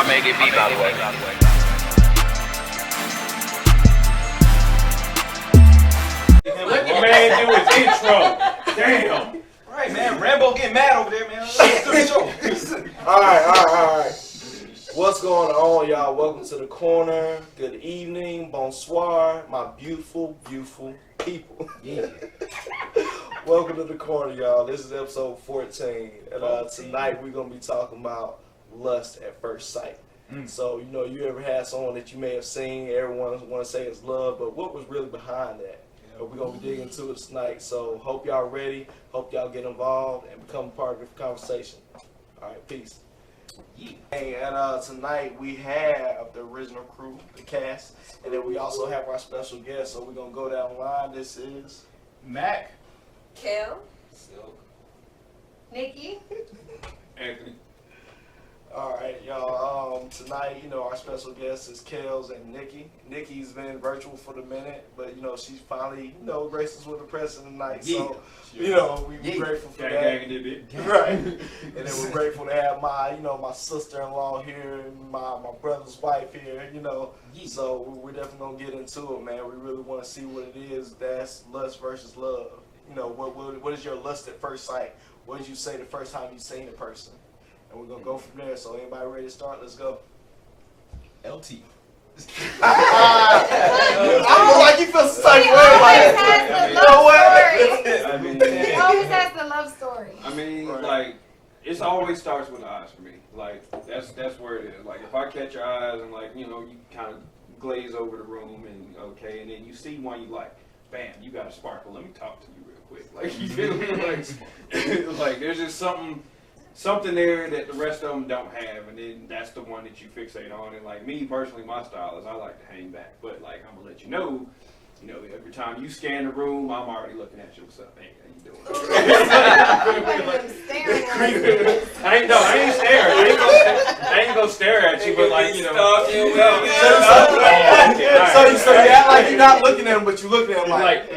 make it be, by the way. Let the man do his intro. Damn. Right, man. Rambo getting mad over there, man. Let's do the show. All right. What's going on, y'all? Welcome to the corner. Good evening, bonsoir, my beautiful, beautiful people. Yeah. Welcome to the corner, y'all. This is episode 14, and tonight we're gonna be talking about lust at first sight. So, you ever had someone that you may have seen, everyone want to say it's love, but what was really behind that? We're going to be digging into it tonight, so hope y'all ready, hope y'all get involved and become part of the conversation. All right, peace. Yeah. Hey, and tonight we have the original crew, the cast, and then we also have our special guest, so we're going to go down the line. This is Mac. Kel. Silk. Nikki. Anthony. all right, y'all. Tonight, our special guest is Kels and Nikki. Nikki's been virtual for the minute, but she's finally, graced us with the presence tonight. So, we're grateful for that. Right. And then we're grateful to have my, my sister-in-law here and my brother's wife here. So we're definitely gonna get into it, man. We really want to see what it is. That's lust versus love. What is your lust at first sight? What did you say the first time you seen a person? And we're going to go from there. So anybody ready to start? Let's go. LT. I feel like you feel some type of way. He always has the love story. I mean, like, it always starts with the eyes for me. Like, that's where it is. Like, if I catch your eyes and, like, you kind of glaze over the room and, and then you see one you like, bam, you got a sparkle. Let me talk to you real quick. Like, you feel me? Like there's just something there that the rest of them don't have, and then that's the one that you fixate on. And like me personally, my style is I like to hang back, but like I'm gonna let you know, every time you scan the room, I'm already looking at you. What's up? Hey, how you doing? I ain't staring. I ain't gonna stare at you, but like So you act like you're not looking at him, but you look at him like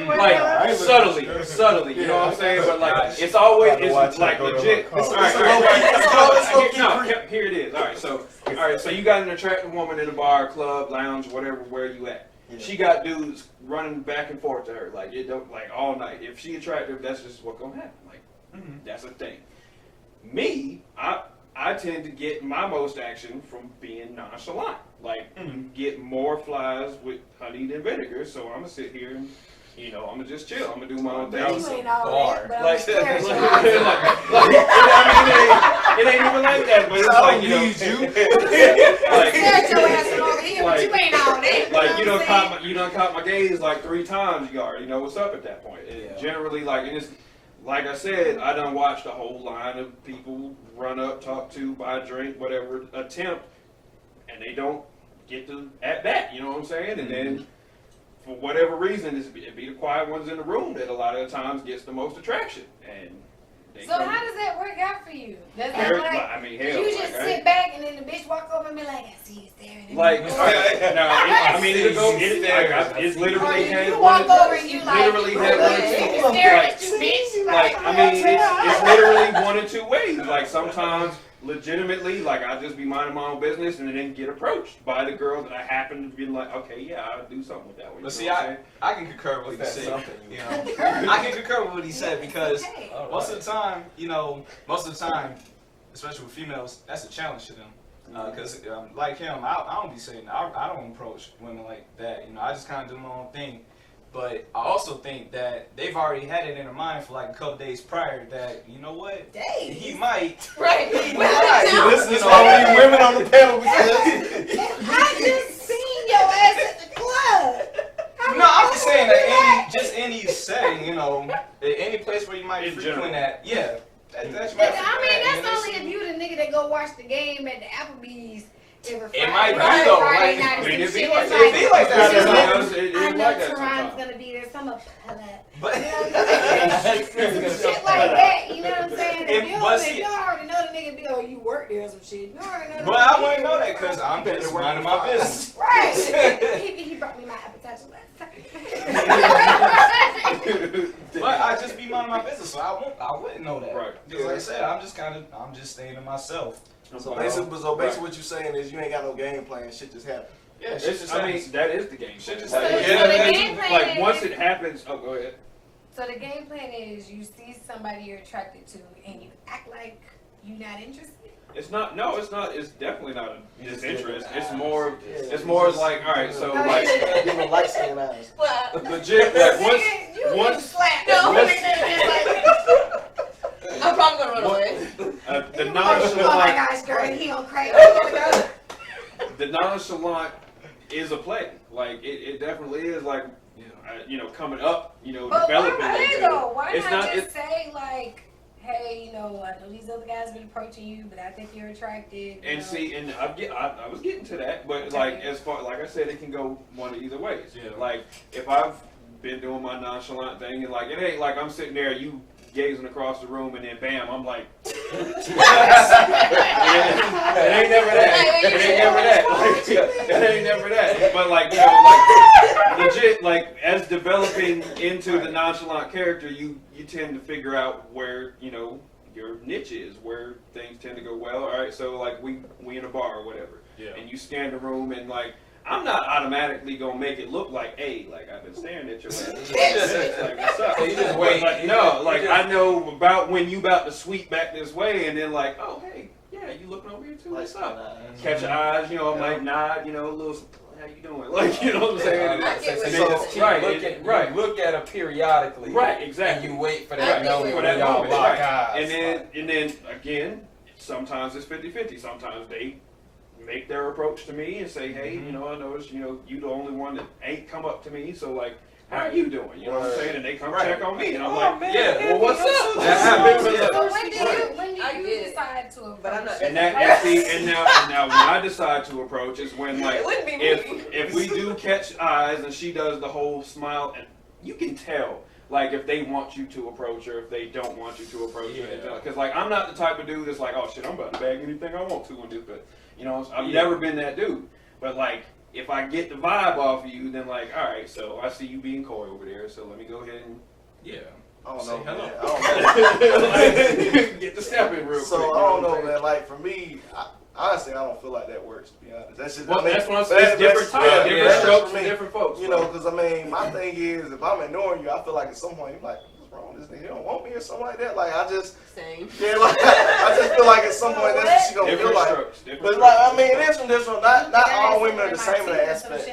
subtly. You know what I'm saying? But like it's always like legit. Here it is. All right. So you got an attractive woman in a bar, club, lounge, whatever. Where you at? Yeah. She got dudes running back and forth to her, like it don't like all night. If she attractive, that's just what's gonna happen. Like that's a thing. Me, I tend to get my most action from being nonchalant. Like get more flies with honey than vinegar. So I'm gonna sit here and I'm gonna just chill. I'm gonna do my own thing. You ain't all that, but like, it ain't even like that. But it's like you. Like, your ass over here, but you ain't all that. Like you done caught my gaze like 3 times. You already know what's up at that point. Generally, and it's like I said, I done watched a whole line of people run up, talk to, buy a drink, whatever, attempt, and they don't get to at bat. You know what I'm saying? And then for whatever reason, it be the quiet ones in the room that a lot of the times gets the most attraction. And so how does that work out for you? Does that you just sit back and then the bitch walk over and be like, I see you staring at me. It's literally you walk over and you like, literally stare at you, bitch. It's literally one or two ways. Like sometimes legitimately, like I just be minding my own business and then get approached by the girl that I happen to be like, okay, yeah, I'll do something with that one. But see, I can concur with what he said. I can concur with what he said because most of the time, especially with females, that's a challenge to them. Because like him, I don't be saying I don't approach women like that. I just kind of do my own thing. But I also think that they've already had it in their mind for like a couple days prior that, you know what? He might. Right. This is why we women on the panel. I just seen your ass at the club. No, I'm just saying that any setting, any place where you might be frequent at. Yeah. That's only if you the nigga that go watch the game at the Applebee's. It might be though, right? It be like that. I know Teron's gonna be there, so I'm gonna pull up. But shit like that, you know what I'm saying? If you already know the nigga be, you work there or some shit. You already know. But I wouldn't know that because I'm just minding my business. Right. He brought me my appetizer last time. But I just be minding my business, so I wouldn't know that. Right. Because like I said, I'm just staying to myself. So basically what you're saying is you ain't got no game plan. Shit just happens. Yeah, that is the game. Shit just the game plan like is, once it happens. Oh, go ahead. So the game plan is you see somebody you're attracted to and you act like you're not interested. It's not. No, it's not. It's definitely not a disinterest. It's more. It's more like, all right. So like, give me light skin eyes. Legit. Like once. Slap. I'm probably gonna run away. The nonchalant. Oh my gosh, girl, he on crack. The nonchalant is a play. Like it definitely is. Like coming up. But Developing. Why not just say like, hey, I know these other guys been approaching you, but I think you're attracted. And see, and I was getting to that, but like as far like I said, it can go one of either ways. Yeah. Like if I've been doing my nonchalant thing, and like it ain't like I'm sitting there, you gazing across the room, and then bam, I'm like, it ain't never that. It ain't never that. Like, it ain't never that. But like like legit, like as developing into the nonchalant character, you tend to figure out where your niche is, where things tend to go well. All right, so like we in a bar or whatever, and you scan the room, and like I'm not automatically gonna make it look like, hey, like I've been staring at your ass. Like, what's up? So you just wait. Like, no, like I know about when you about to sweep back this way, and then like, oh hey, yeah, you looking over here too. What's up? Catch your eyes, I might nod, a little. How you doing? Like, you know what I'm saying? You look at it periodically. Right, exactly. And you wait for that moment for that y'all moment. lock Right. eyes. And then again, sometimes it's 50-50. Sometimes they make their approach to me and say, hey, I noticed, you the only one that ain't come up to me, so like, how are you doing? You know what I'm saying? And they come check on me, and I'm like, man, well, what's up? So when do you decide to approach? But I'm not. And now when I decide to approach is when like It wouldn't be me. if we do catch eyes and she does the whole smile, and you can tell like if they want you to approach or if they don't want you to approach or anything. Because like I'm not the type of dude that's like, oh shit, I'm about to bag anything I want to and do, but I've never been that dude. But like if I get the vibe off of you, then like, all right, so I see you being coy over there, so let me go ahead and I don't know, hello. man. I don't know. get the step in real quick. So I don't know, man. Like for me, honestly, I don't feel like that works. To be honest, that's just. That's what I'm saying. It's different times, different strokes for different folks. Because my thing is, if I'm ignoring you, I feel like at some point you're like, what's wrong with this nigga? You don't want me or something like that. Like I just. Same. Yeah, like I just feel like at some point that's what she gonna feel like. Strokes, but like I mean, it is from this one. Not all women are the same in that aspect.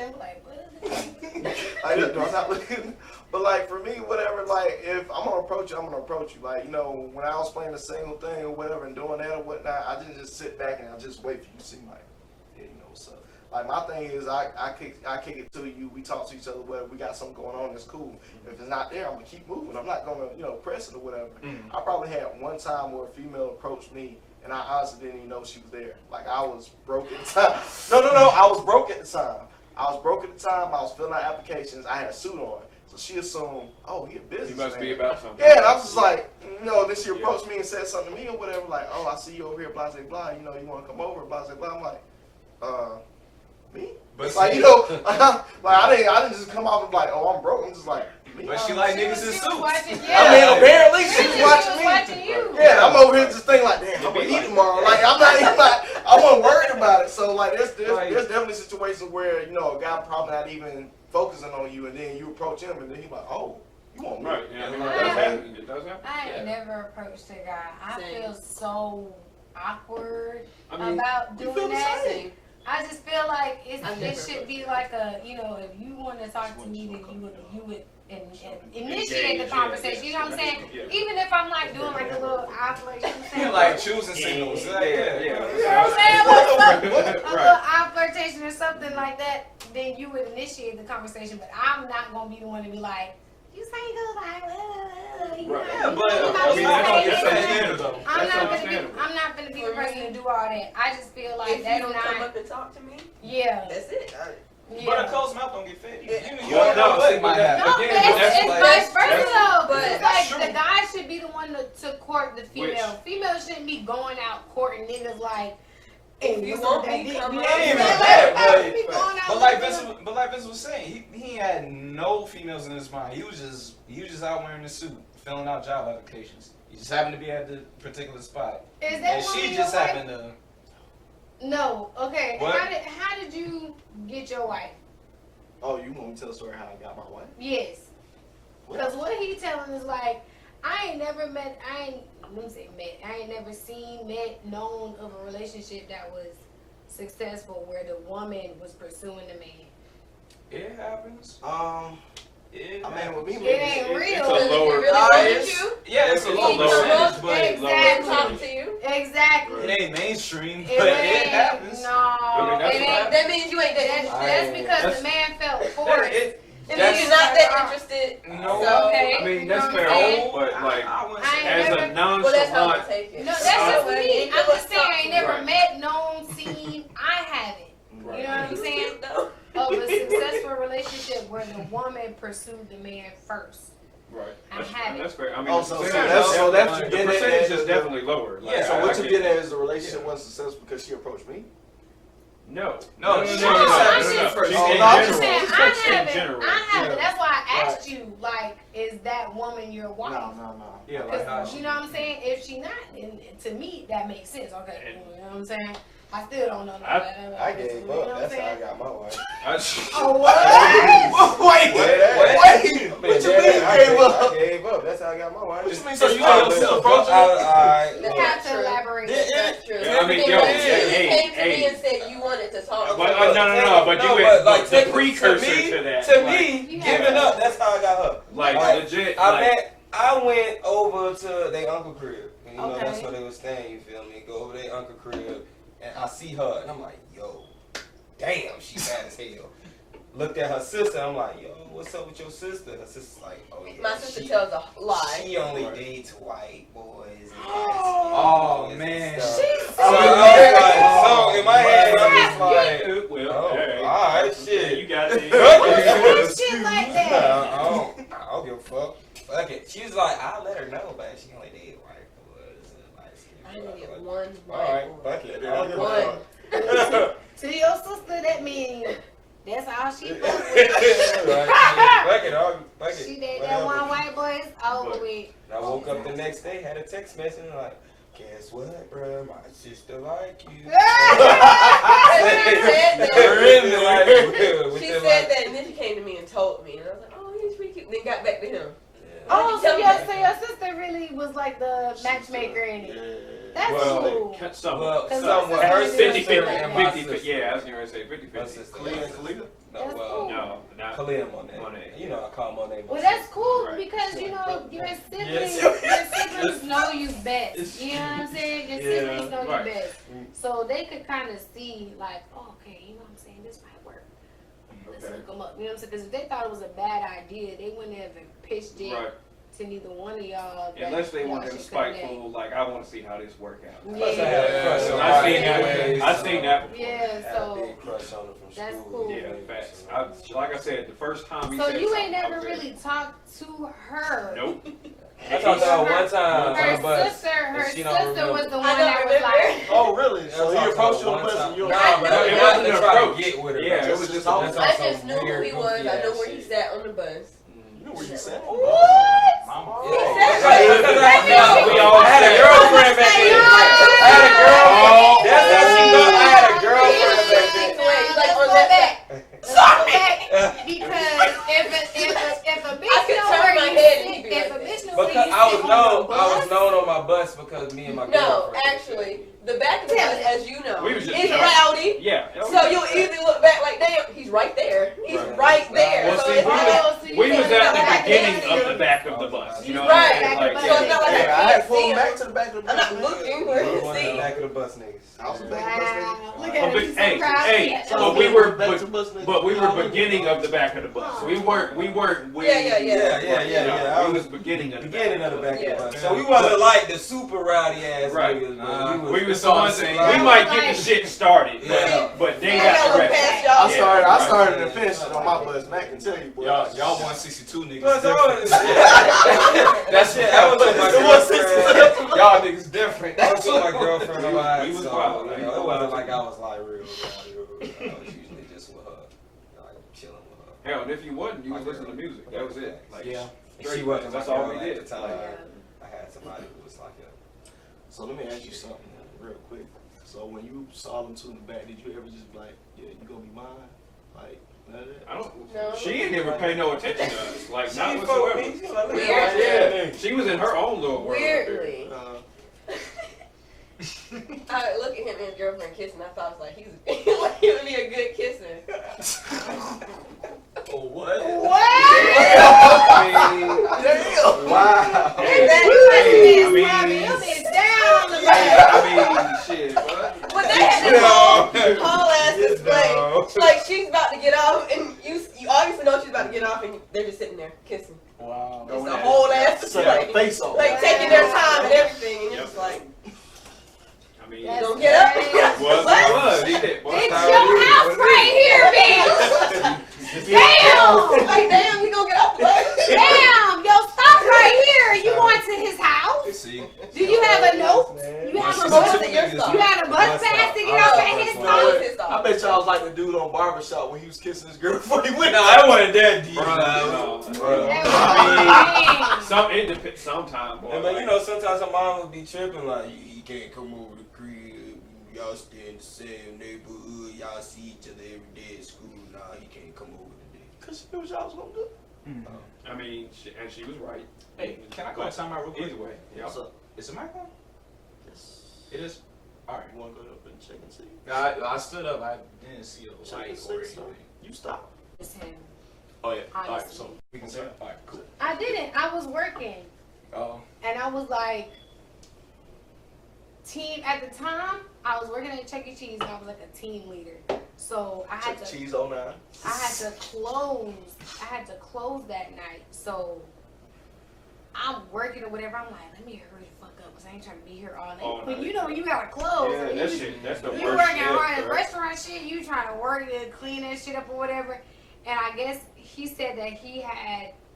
I'm not looking. But like for me, whatever, like if I'm gonna approach you, I'm gonna approach you. Like, when I was playing the single thing or whatever and doing that or whatnot, I didn't just sit back and I just wait for you to see like, what's up. Like my thing is I kick it to you, we talk to each other, whatever, we got something going on, it's cool. If it's not there, I'm gonna keep moving. I'm not gonna, press it or whatever. I probably had one time where a female approached me and I honestly didn't even know she was there. Like I was broke at the time. No, I was broke at the time. I was filling out applications, I had a suit on. So she assumed, oh, he a businessman. He must be about something. Yeah, and I was just like, then she approached me and said something to me or whatever, like, oh, I see you over here, blah, blah, blah, you want to come over, blah, blah, blah. I'm like, me? But like, like I didn't just come off and like, oh, I'm broke. I'm just like, me? But she like niggas in suits. I mean, apparently she was watching me. You. Yeah, I'm over here just thinking like, damn, I'm gonna eat tomorrow. Like, I wasn't worried about it. So like, there's definitely situations where a guy probably not even focusing on you, and then you approach him, and then he's like, oh, you want me? Right. Yeah, it does happen. I ain't never approached a guy. I feel so awkward I mean, about doing that. Same. I just feel like it should be like a, if you want to talk to me, then you would initiate the conversation. You know what I'm saying? Yeah. Even if I'm like doing like a little eye flirtation, Like choosing signals. You know what I'm saying? A little eye flirtation or something like that, then you would initiate the conversation. But I'm not gonna be the one to be like, you single, like, I'm not gonna be the person to do all that. I just feel like if you don't come up and talk to me, that's it. Yeah. But a closed mouth don't get fed. It's vice versa though. But it's like the guy should be the one to court the female. Female shouldn't be going out courting niggas like. If you want me, come on. But like Vince was saying, he had no females in his mind. He was just out wearing a suit, filling out job applications. He just happened to be at the particular spot. Is that and she just happened to. No. Okay. What? How did you get your wife? Oh, you want me to tell the story how I got my wife? Yes. Because what he telling is like, I ain't never seen, known of a relationship that was successful where the woman was pursuing the man. It happens. With me, it ain't real. It's a lower. Yeah, it's a low percentage, but exactly. Talk to you. Exactly. It ain't mainstream, but it happens. No, I mean, that means you ain't that. That's because the man felt forced. It means you're not that interested. No. So, okay. I mean, that's You know fair, what I'm saying? but like, as never, a nonchalant. Well, that's how I take it. No, that's just me. You I'm just saying I ain't never Right. met, known, seen. I haven't. Right. You know what I'm saying? Of a successful relationship where the woman pursued the man first. Right. I have it. That's fair. I mean, so the that's the percentage is definitely lower. Like, Yeah, so what you get get at is the relationship wasn't successful because she approached me? No. No. I'm She's just saying, in general. I haven't. That's why I asked you, like, is that woman your wife? No. Yeah, like how You know what I'm saying? If she not, and to me, that makes sense. Okay, you know what I'm saying? I still don't know. I gave up. That's how I got my wife. Oh, what? Wait. What you mean gave up? I gave up. That's how I got my wife. Just mean so you let yourself approach You have to elaborate. That's true. I mean, You came to me and said you wanted to talk. But no. But you went like the precursor to that. To like, me, giving up, that's how I got her. like legit. I went over to their uncle crib. You know, that's Okay. where they was staying, you feel me? Go over to their uncle crib, and I see her, and I'm like, yo, damn, she bad as hell. Looked at her sister, I'm like, yo, what's up with your sister? Her sister's like, oh yeah. My sister tells a lie. She only dates white boys. And Oh, man. So in my head, I'm just like, Well, hey, alright, shit. You got it. Shit like that. I don't give a fuck. Fuck it. She was like, I'll let her know, but she only dated white boys. I only get one. Alright, fuck it. I don't give a One. fuck. To your sister, that means that's all she fuck with. Fuck it. She dated that one white boy, it's over with. I woke up the next day, had a text message, like, guess what, bro? My sister like you. She said that, and then she came to me and told me, and I was like, oh, he's pretty cute. Then got back to him. Oh, so your sister really was like the matchmaker in it. That's cool. Somewhat. Her 50-50. Yeah, I was going to say 50-50. Khalida? That's cool. No, not Khalid Monet. You know, I call Monet. Well, that's cool Right. because, you know, your siblings know you best. You know what I'm saying? Your siblings know you best. So they could kind of see, like, oh, okay, you know what I'm saying? This might work. Let's look them up. You know what I'm saying? Because if they thought it was a bad idea, they wouldn't have pitched it to neither one of y'all. Unless they want them spiteful, like, I want to see how this work out. Yeah. I've seen that before. Yeah, so big crush on her from that's school. cool. Yeah, facts. Like I said, the first time we So said you something, ain't never I was really talked to her. Nope. I talked to her one time. Her sister was the one that was like, Oh, really? So he approached you in person? No, but it wasn't a approach. Get with her. Yeah, it was just I just knew who he was. I know where he sat on the bus. You know where you sat? what? We all had a girlfriend back then. I had a girlfriend. That's how she got. I had a girlfriend back then. Like on that. Because if a bitch know where you sit, if a bitch know where you sit, I was known on my bus because me and my girlfriend. No, actually, the back of the bus, as you know, We was just is joking. rowdy. Yeah. So you'll either look back like, damn, he's right there. He's right there. Well, So see, it's we was at the back beginning there. of the back of the bus. You know Right. what I'm saying? Like, So it's not like Yeah, I I had can't to pull see him back him. to the back of the I'm bus. not looking where We you was on the see. back of the bus niggas. I was the back of the bus nigga. Look at him, hey, so proud. hey, but we were beginning of the back of the bus. We weren't way. Yeah. We was beginning of the back Yeah. of the bus. So we wasn't like the super rowdy ass Right. niggas, but We was the ones that we might get the shit started, but they got the rest. I started and finished it on my bus. Mac can tell you, boy. Y'all 162 niggas. But that shit, I was with my girlfriend. Y'all niggas different. I was with my girlfriend a lot. We was So, wild. you know, it wasn't like I was like real. I was usually just with her, like chilling with her. Hell, and if you wasn't, you was listening to music. That was it. Like, She wasn't. That's my all girl we at did. the time. Like, I had somebody who was like, So let me ask you something real quick. So when you saw them two in the back, did you ever just be like, yeah, you gonna be mine? Like, none of that? I don't. No. She didn't even pay no attention to us. Like, She not ain't fuck with whatsoever. me. She like, look Weirdly. at that. She was in her own little world. Weirdly. Uh, I look at him and his girlfriend kissing. I thought I was like, he would be a good kisser. Oh, what? What? Wow. And then Shit, what? But they had this whole ass display. Like she's about to get off, and you obviously know she's about to get off, and they're just sitting there kissing. wow. It's a whole ass display. Face off. Like taking their time and everything, and you're just like, I mean, That's don't get up. was. He did. It's your house right here, bitch. Damn. Like, damn, you gonna get off the bus? Damn. Yo, stop right here. You going to his house? See, Do you have a note? You have a What was bus? it your stop? You had a bus pass to get off at his What house? was his I stop? bet y'all was like the dude on Barbershop when he was kissing his girl before he went. Nah, I wasn't that deep. That was Some it depends. Sometimes, boy. And man, you know, sometimes her mom would be tripping like, you can't come over the crib. Y'all stay in the same neighborhood. Y'all see each other every day at school. Nah, he can't come over today. Cause she knew what y'all was gonna do. I mean, she was right. hey, can I call time out real quick? Either way, yeah. What's up? Is the mic on? Yes. It is. All right. You wanna go up and check and see? I stood up. I didn't see a Check light and or see. anything. So you stop. It's him. Oh yeah. All right. Honestly. So we can say. All right. Cool. I didn't. I was working. Oh. And I was like, at the time, I was working at Chuck E. Cheese and I was like a team leader. So I had Check to cheese on 9. I had to close that night. So I'm working or whatever. I'm like, let me hurry the fuck up because I ain't trying to be here all night. All When night. you know you gotta close. Yeah, and that you, shit. That's the worst you working shit, hard at bro. restaurant shit, you trying to work to clean that shit up or whatever. And I guess he said that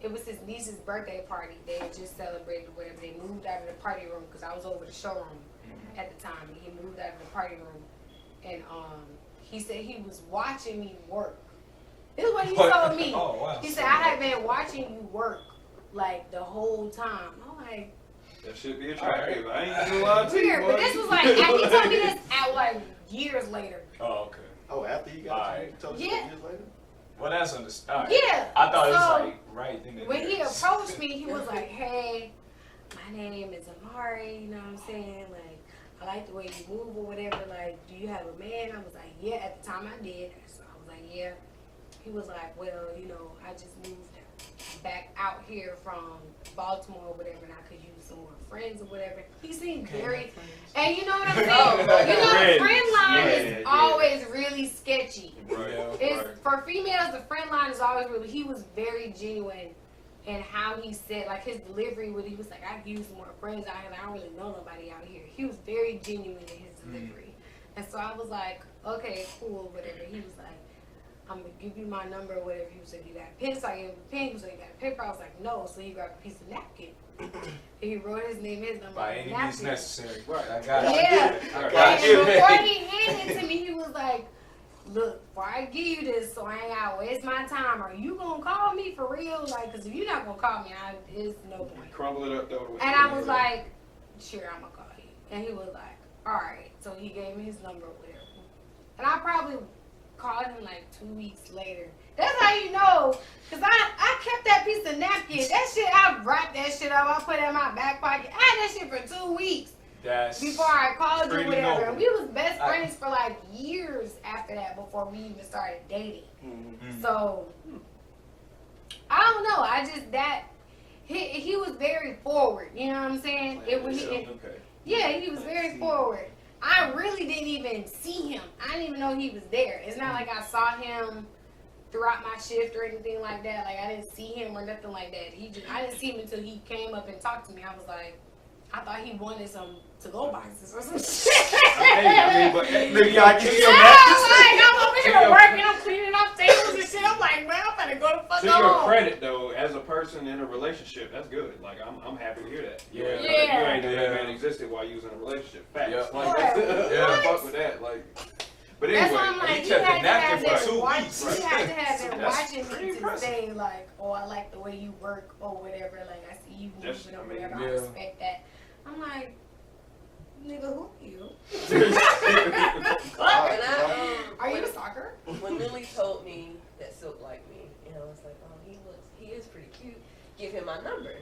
it was his niece's birthday party. They had just celebrated or whatever. They moved out of the party room because I was over the showroom at the time. He moved out of the party room. And he said he was watching me work. This is what he told me. Oh wow. He said, I have been watching you work like the whole time. I'm like, That should be attractive. I ain't gonna lie to you, weird. But boy. this was like, he told me this at like years later. Oh okay. Oh, after you got Alright. you told you Yeah. years later? Well, that's understood. Right. Yeah. I thought it was So, like right thing. when he approached me, he was like, hey, my name is Amari, you know what I'm saying? Like, I like the way you move or whatever. Like, do you have a man? I was like, yeah, at the time I did. So I was like, yeah. He was like, well, you know, I just moved back out here from Baltimore or whatever, and I could use some more friends or whatever. He seemed very, and you know what I'm saying? You know, the friend line is always really sketchy. Right. It's, for females, the friend line is always really, he was very genuine in how he said, like his delivery, he was like, I could use some more friends out here. I don't really know nobody out here. He was very genuine in his delivery. And so I was like, okay, cool, whatever. He was like, I'm gonna give you my number or whatever. He was like, you got a pen? So I gave him a pen. He was like, you got a paper? I was like, no. So he grabbed a piece of napkin. And he wrote his name, his number by on the any napkin. means necessary. Right. I got it. Yeah. I got And you. before he handed it to me, he was like, look, before I give you this, so I ain't gotta waste my time, are you gonna call me for real? Like, cause if you're not gonna call me, it's no point. Crumble it up, throw it away. And I was like, sure, I'm gonna call you. And he was like, all right. So he gave me his number or whatever. And I probably called him like 2 weeks later. That's how you know, cause I kept that piece of napkin. That shit, I wrapped that shit up. I put it in my back pocket. I had that shit for 2 weeks. That's Before I called you, pretty whatever. noble. And we was best friends for like years after that before we even started dating. Mm-hmm. So I don't know. I just he was very forward. You know what I'm saying? Yeah, he was very forward. I really didn't even see him. I didn't even know he was there. It's not like I saw him throughout my shift or anything like that. Like I didn't see him or nothing like that. I didn't see him until he came up and talked to me. I was like, I thought he wanted some to-go boxes or some shit. I mean, but Nigga, I give you a Yeah, mattress. like I'm over here working, I'm cleaning up tables and shit. I'm like, man, I'm gonna go the fuck to your home. credit, though, as a person in a relationship, that's good. Like, I'm happy to hear that. Yeah. You ain't know that man existed while you was in a relationship. Facts. Yeah. Like, Right. yeah, fuck with that. Like, but anyway, That's why I'm like, he he kept had the to have napkin for them 2 watch. weeks. He had to have them That's watching pretty me to impressive. say like, oh, I like the way you work or whatever. Like I see you That's- moving or I mean, whatever. I yeah. respect that. I'm like, Nigga, who you? Are you a stalker? When Lily told me that Silk liked me, and I was like, oh, he is pretty cute. Give him my number.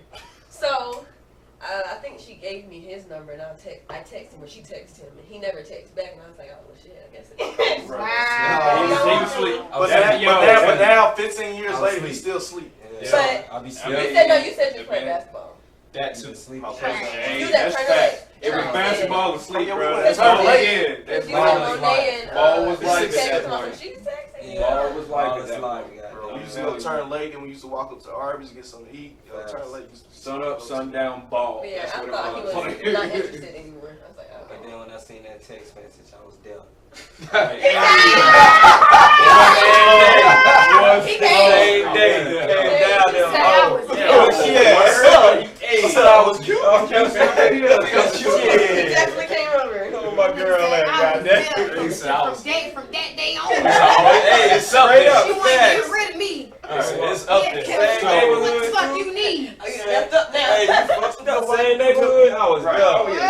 So I think she gave me his number, and I texted him, or she texted him, and he never texted back, and I was like, oh, well, shit, I guess it is. Wow. He was asleep. But now, 15 years later, he's still asleep. Yeah. But I'll be you said you played basketball. That too. Sleep. Hey, You that's that facts. It was basketball and sleep, bro. That's all all I I did. That's you all said I did. Monet and Ball was like she that texted point. him, she's sexy. Ball was like It's that. like, Bro, we used to go turn late, and we used to walk up to Arby's to get something to eat. Turn late. Sun up, sundown, ball. But yeah, That's I what thought he it was was. not interested anymore. I was like, oh. And then when I seen that text message, I was down. He came Came down there. I said I was cute. He definitely came over. Oh, my girl, From that day on. Hey, it's something. She wanted to get rid of me. It's up there. What the fuck you need? Oh, you left up now. Hey, you fucked up. Same neighborhood. I was Right. down. Oh, That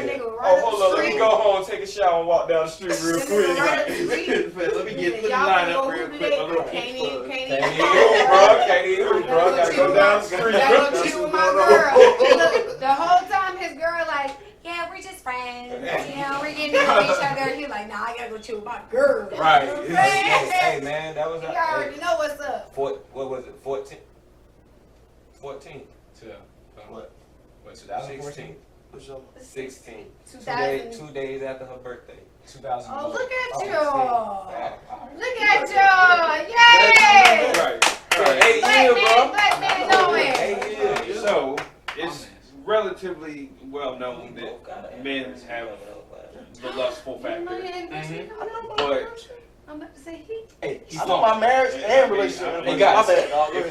nigga Oh, right up hold the on. Let me street. go home, take a shower, and walk down the street real That quick. nigga right up the street. Let me Y'all line go up real hoop quick. today. My little Can't peep even, plug. can't Can't even. even hoop, bro. Can't even hoop, bro. I gotta go down the street. Gotta go chill with my girl. Look, the whole time his girl like, yeah, we're just friends. You know, we're getting to know each other. He's like, nah, I gotta go chill with my girl. Right. You know what I'm saying? Hey, man, that was You already know what's up. what was it? 14? 14. What? 2014? 16. 2000. 2 days after her birthday. 2000. Oh, look at Oh, y'all. yeah. Look at y'all. Yay! Right. Hey, 8 Black years, man, bro. black man knowing. 8 years. So, it's relatively well known that men have the lustful factor. But I'm about to say he. Hey, he's I know my marriage and relationship. Hey, guys. My bad, dog. if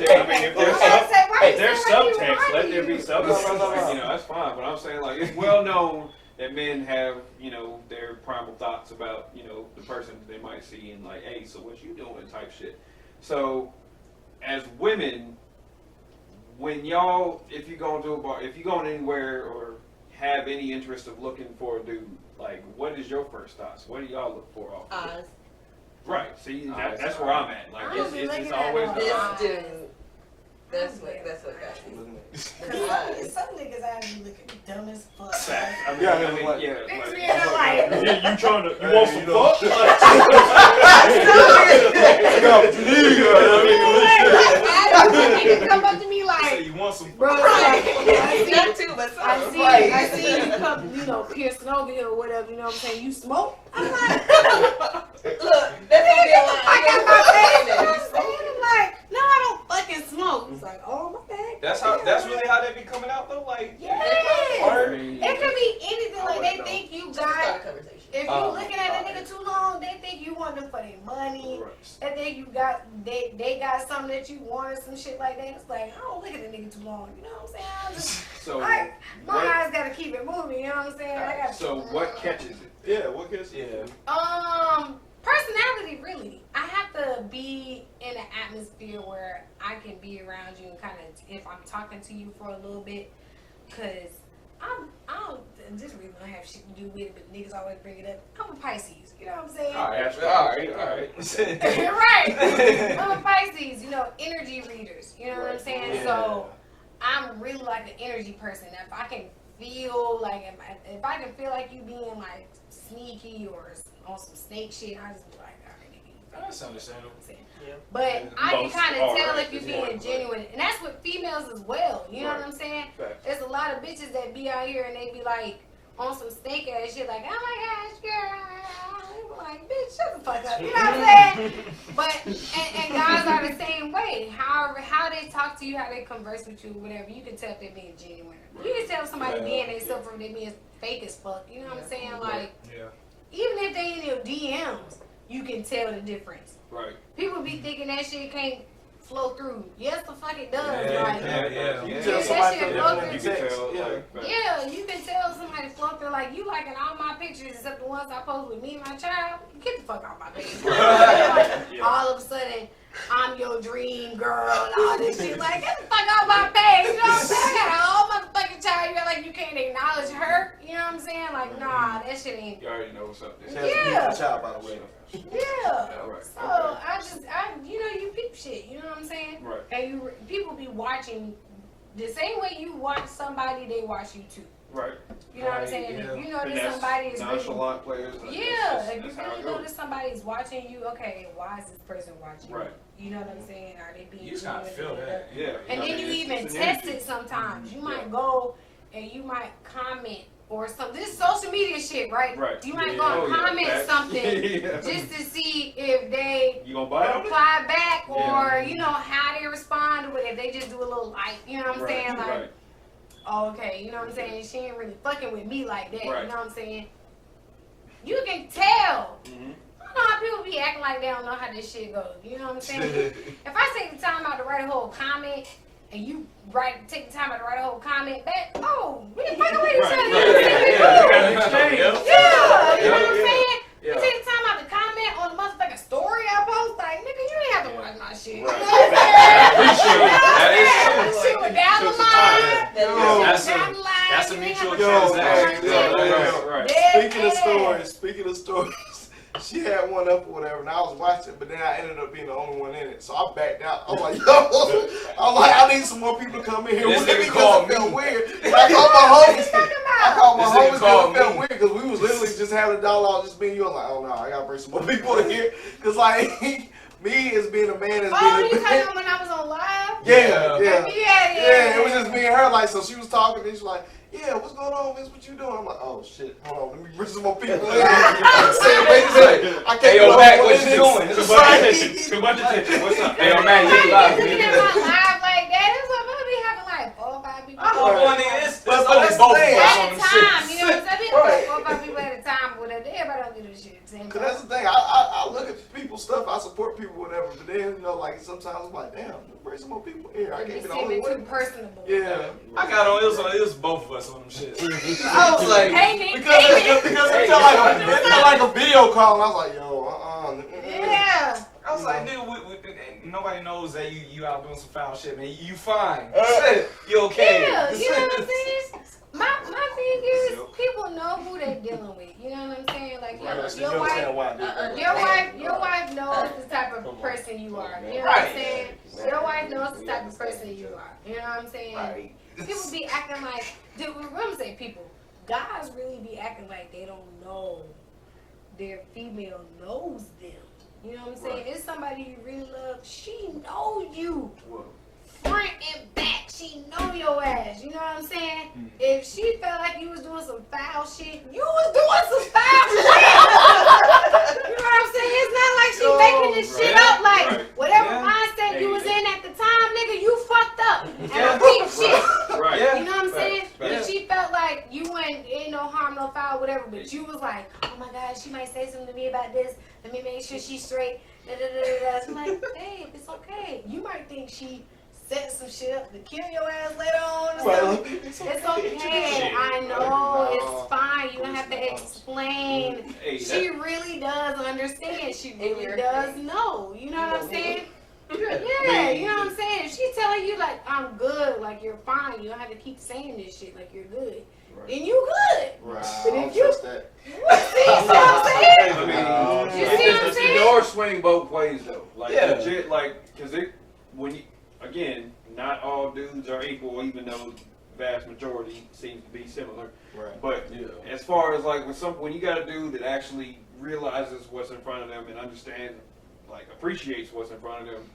there's subtext, let there be subtext. No. You know, that's fine. But I'm saying, like, it's well known that men have, you know, their primal thoughts about, you know, the person they might see and like, hey, so what you doing type shit. So, as women, when y'all, if you go into a bar, if you going anywhere or have any interest of looking for a dude, like, what is your first thoughts? What do y'all look for off? Eyes. Right. See, that's where I'm at. Like, I don't be it's looking at always no the This eyes. dude. That's what got me. Some niggas out here looking dumb as fuck. fact. I mean, Yeah, yeah, like- Bitch, we ain't like. Yeah, you trying to, you want some fuck? Niggas come up to me Say like, you want some. bro, Not too, but some. I see you come, you know, piercing over here or whatever, you know what I'm saying? You smoke? I'm like, Look, that's gonna be a line. I got my face, you know what I'm saying? I'm like, no, I don't fucking smoke. It's like, oh, my bad. That's really how they be coming out though. Like, Yeah. Word. It could be anything. Like, they think you Just start got, a conversation. if you looking at a nigga too long, they think you want them for their money. They think you got, they got something that you want or some shit like that. It's like, I don't look at a nigga too long. You know what I'm saying? I just, So, my what, eyes gotta keep it moving. You know what I'm saying? I gotta so what catches it? Yeah, what gets personality, really. I have to be in an atmosphere where I can be around you and kind of, if I'm talking to you for a little bit, because I don't, this really don't have shit to do with it, but niggas always bring it up. I'm a Pisces, you know what I'm saying? all right. Right. I'm a Pisces, you know, energy readers, you know what I'm saying? Yeah. So I'm really like an energy person. If I can feel like, if I can feel like you being like sneaky or on some snake shit, I just be like, all right, nigga, you That's understandable. Yeah. But I can Most kind are, of tell if you're it's being more, genuine, and that's with females as well. You know what I'm saying? Facts. There's a lot of bitches that be out here and they be like on some snake ass shit, like, oh my gosh, girl, I'm like, bitch, shut the fuck up. You know what I'm saying? But and guys are the same way. However, how they talk to you, how they converse with you, whatever, you can tell if they're being genuine. You can tell if somebody being themselves from they being fake as fuck. You know what I'm saying? Like, even if they in your DMs, you can tell the difference. Right. People be thinking that shit can't flow through. Yes, the fuck it does. Yeah, like, yeah. You Yeah, can tell that somebody shit from flow different You can texts. tell, Yeah. like, facts. yeah, you can tell somebody flow through like you liking all my pictures except the ones I post with me and my child. Get the fuck out my face. Like, all of a sudden, I'm your dream girl and all this shit. Like, get the fuck out my face. You know what I'm saying? I got a whole motherfucking child. You got like you can't acknowledge her. You know what I'm saying? like, nah, that shit ain't. You already know what's up there. Yeah. Child, by the way. Yeah. Right. So I you peep shit. You know what I'm saying? Right. And people be watching the same way you watch somebody, they watch you too. Right. You know what I'm saying? Yeah. If you know that somebody is really, nonchalant players. if you really know that somebody is watching you, okay, why is this person watching you? Right. You know what I'm saying? Are they being? You just gotta feel that. Yeah. And then you even test it sometimes. You might go and you might comment or something. This is social media shit, right? Right. You might go and comment something just to see if they reply back or you know how they respond or if they just do a little like, you know what I'm saying? Like, oh, okay, you know what I'm saying? She ain't really fucking with me like that. Right. You know what I'm saying? You can tell. I don't know how people be acting like they don't know how this shit goes. You know what I'm saying? If I take the time out to write a whole comment and you take the time out to write a whole comment back, oh, we can fucking with each other. Yeah. You know what I'm saying? Yeah. You take the time out to comment on the motherfucking story I post, like, nigga, you didn't have to watch my shit. You know what I'm saying? Shit was down the line. That's a mutual transaction. Speaking of stories, she had one up or whatever, and I was watching, but then I ended up being the only one in it. So I backed out. I was like, I need some more people to come in here with me because it felt weird. I called my homies because it felt weird because we was literally just having a dialogue, just me and you. I was like, oh no, I gotta bring some more people in here because like me as being a man as being a man. You talking about when I was on live? Yeah. It was just me and her. Like, so she was talking, and she's like, yeah, what's going on, Vince? What you doing? I'm like, oh shit, hold on, let me bring some more people in. I can't yo, Mac, what you doing? Too much attention. What's up? Hey, yo, Mac, you live. You didn't have my live like that. It's like, we'll be having like 4 or 5 people. But only both of us on At a the time, shit. you know what I'm saying? Like 4 or 5 people at a time, whatever. Everybody don't do this shit. Cause that's the thing. I look at people's stuff. I support people, whatever. But then, you know, like sometimes I'm like, damn, bring some more people here. I can't be the only one. Too personable. Yeah. I got on. It was both of us on them shit. I was like, because it felt like a video call. And I was like, yo, Yeah. I was like, nigga, nobody knows that you out doing some foul shit, man. You fine. You okay? Yeah, you know what I'm saying? My thing is, people know who they're dealing with. You know what I'm saying? Like, your wife knows the type of person you are. You know what I'm saying? Your wife knows the type of person you are. You know what I'm saying? Right. People be acting like, we're gonna say people. Guys really be acting like they don't know their female knows them. You know what I'm saying? It's somebody you really love. She knows you. Front and back, she know your ass. You know what I'm saying? If she felt like you was doing some foul shit, you was doing some foul shit. You know what I'm saying? It's not like she making this shit up. Like whatever mindset you was in at the time, nigga, you fucked up and repeat shit. You know what I'm saying? If she felt like you ain't no harm, no foul, whatever, but you was like, oh my God, she might say something to me about this. Let me make sure she's straight. I'm like, babe, it's okay. You might think she set some shit up to kill your ass later on. It's okay. I know. It's fine. You don't have to explain. She really does understand. She really does know. You know what I'm saying? Yeah, you know what I'm saying? If she's telling you, like, I'm good, like, you're fine, you don't have to keep saying this shit, like, you're good. Then you good. Right. But if you see what I'm saying? I mean, you see what I'm saying? The door swing both ways, though. Like, legit, like, because when you, again, not all dudes are equal, even though the vast majority seems to be similar. Right. But as far as like when you got a dude that actually realizes what's in front of them and understands, like appreciates what's in front of them,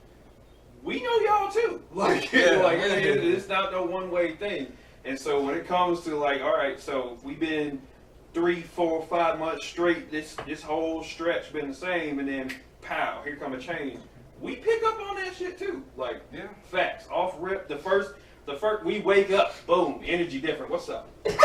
we know y'all too. Like, it's not no one way thing. And so when it comes to like, all right, so we've been 3, 4, 5 months straight. This whole stretch been the same, and then pow, here come a change. We pick up on that shit too. Like, facts. Off rip, the first we wake up, boom, energy different. What's up? Because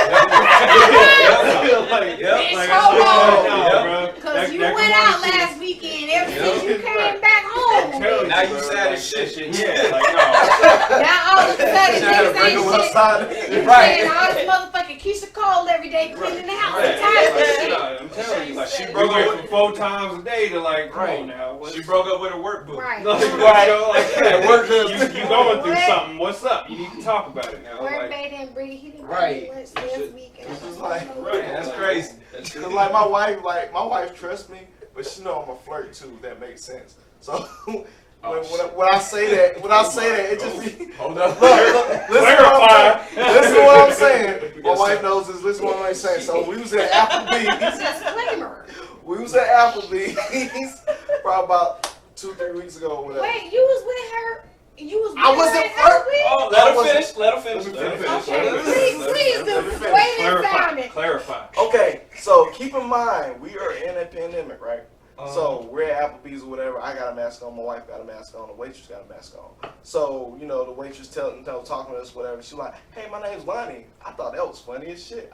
you went out last weekend. Ever since you came back home. Now you sad as shit. Yeah, like no. Now all of a sudden niggas ain't shit. Right. Saying all this motherfucking Keisha Cole every day cleaning the house. Right. I'm I'm telling you, like she broke broke up from 4 times a day to like, come Right. on now. She broke up with her workbook. Right. Like, you know, like yeah, Work you going through something. What's up? You need to talk about it now. Where Like, Bay didn't bring, he didn't Right. bring lunch last week. And It's I just was like, Right, that's crazy. Cause like my wife trusts me, but she know I'm a flirt too. If that makes sense. So when I say that, it just be Hold up. listen to what I'm saying. My wife knows this. Listen to what I'm saying. So we was at Applebee's. disclaimer. We was at Applebee's probably about 2-3 weeks ago or whatever. Wait, you was with her? You was with I wasn't her at Applebee's? Oh, let her finish. Let her finish. Okay, please Let me do. finish. Wait a minute. Clarify. Okay, so keep in mind we are in a pandemic, right? So we're at Applebee's or whatever. I got a mask on. My wife got a mask on. The waitress got a mask on. So the waitress talking to us, whatever. She's like, "Hey, my name's Lonnie." I thought that was funny as shit.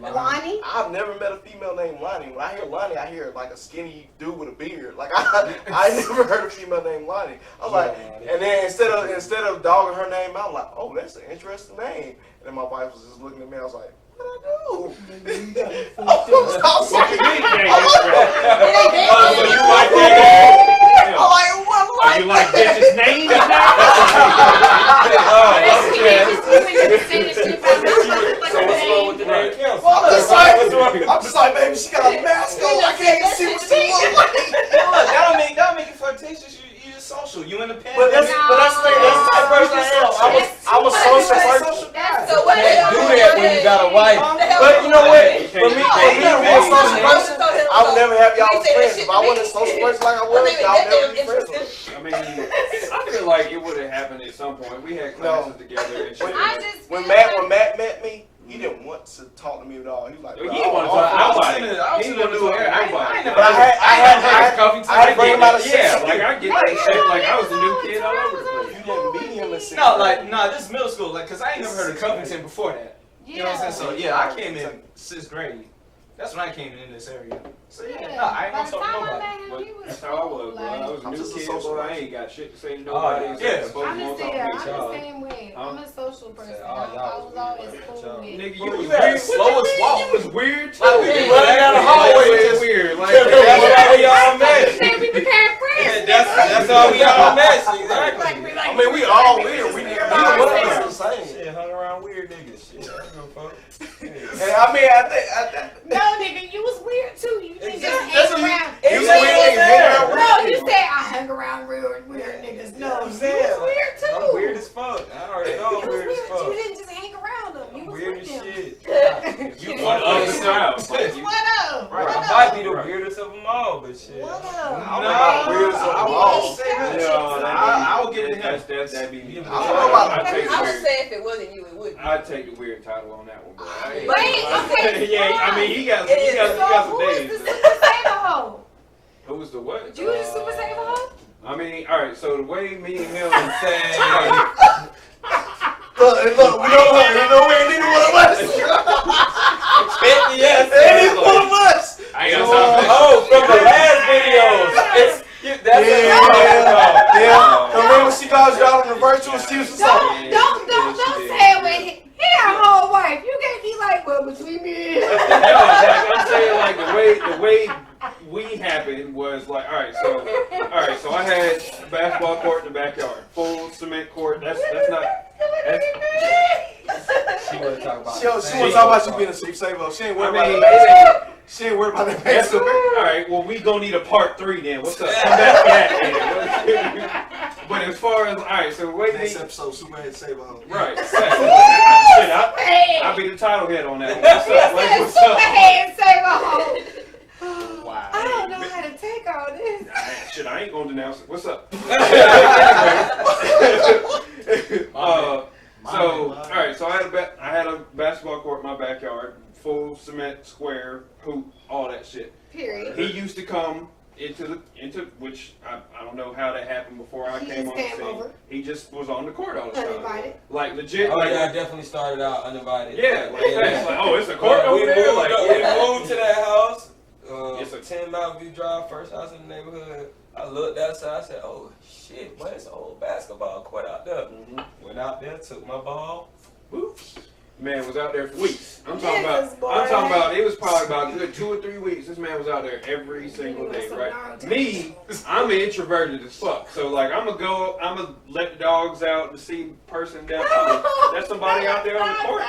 Lonnie? I've never met a female named Lonnie. When I hear Lonnie, I hear like a skinny dude with a beard. Like I never heard a female named Lonnie. I was like, and then instead of dogging her name out, I'm like, "Oh, that's an interesting name." And then my wife was just looking at me. I was like, "What I do?" You like bitches' names now? So what's wrong with the name Kim? I'm just like, baby, she got a mask on. I can't even see what she looks like. That'll make it flirtatious. You just social. You independent. But that's the thing. That's the type of person I am. I'm a social person. So what Can't do that when you got a wife. But you know what? For me, I'm a social person. I would never have y'all as friends. If I wasn't a social person like I was, y'all never be friends with me. I mean, I feel like it would have happened at some point. We had classes together and shit. When Matt met me, he didn't want to talk to me at all. He was like, He didn't want to talk to nobody. He didn't want to talk to nobody. But I had to bring him out of Yeah, like I get that shit. Like I was a new kid all over the place. You didn't meet him in 6th This is middle school. Cause I ain't never heard of Covington before that. You know what I'm saying? So I came in 6th grade. That's when I came in this area. So I ain't gonna talk to nobody. That's how I was, bro. I was a I'm new just a kid, social boy. I ain't got shit to say to nobody. I'm the same way. I'm a social person. I was always cool with. Nigga, You had the slowest walk. You was weird too. Like, we be running down the hallway. It's weird. Like That's how we all met. We became friends. That's how we all met. Exactly. I mean, we all weird. We never the same. Shit, hung around weird niggas. Shit, I don't give a fuck. And I mean, I think No, nigga, you was weird too. You didn't just that's hang what around. you was weird. No, you said I hung around weird niggas. No, you was weird too. I'm weird as fuck. I already know I'm You was weird as weird. fuck. You didn't just hang around them. You was Weird with as them. shit. you one of the styles. What up? Right, What I up? might be the weirdest of them all, but shit. What up? I don't know about weirdest of them all. I will give it to him. That'd be me. I don't know about I'd take I the would weird. say if it wasn't you, it would be. I'd take the weird title on that one, bro. Wait, Yeah, I mean, he got So some who is days. the Super Saver hoe? Who was the what? You was the Super Saver hoe? I mean, all right. So the way me and him Say, Look, we know we ain't even one of us. yes, Ain't even one of us. I ain't got time for oh, from the last videos. Yeah. Remember when she called y'all on the virtual? She was just like, Don't say it with him. He got a whole wife. You can't be like, well, between me and him. No, like I'm saying, like the way we happened was like, all right, so I had a basketball court in the backyard, full cement court. That's not. She want to talk about. she want to talk about you being a Super Saver. She ain't worried about that. She ain't worried about that. That's all right. Well, we gonna need a part 3 then. What's up? Come back for that then. But as far as all right, so wait. Next episode, Superhead Saver. Right. I'll be the title head on that one. What's up? Like, what's up? Superhead Saver hoe. Wow. I don't know how to take all this. Shit, I ain't gonna denounce it. What's up? All right. So I had a basketball court in my backyard, full cement square hoop, all that shit. Period. He used to come into which I don't know how that happened before I came on the scene. Over. He just was on the court all the time. Uninvited. Like legit. Oh like, yeah, I definitely started out uninvited. Yeah, like that. Like, oh, it's a court over we there. moved, Like, we moved to that house. It's a 10 Mountain View Drive, first house in the neighborhood. I looked outside, I said, oh shit, what is an old basketball court out there? Went out there, took my ball, whoop, Man was out there for weeks. I'm talking about it was probably about a good 2 or 3 weeks. This man was out there every single day, right? Me, I'm introverted as fuck. So like I'm gonna let the dogs out to see person that's somebody out there on the court.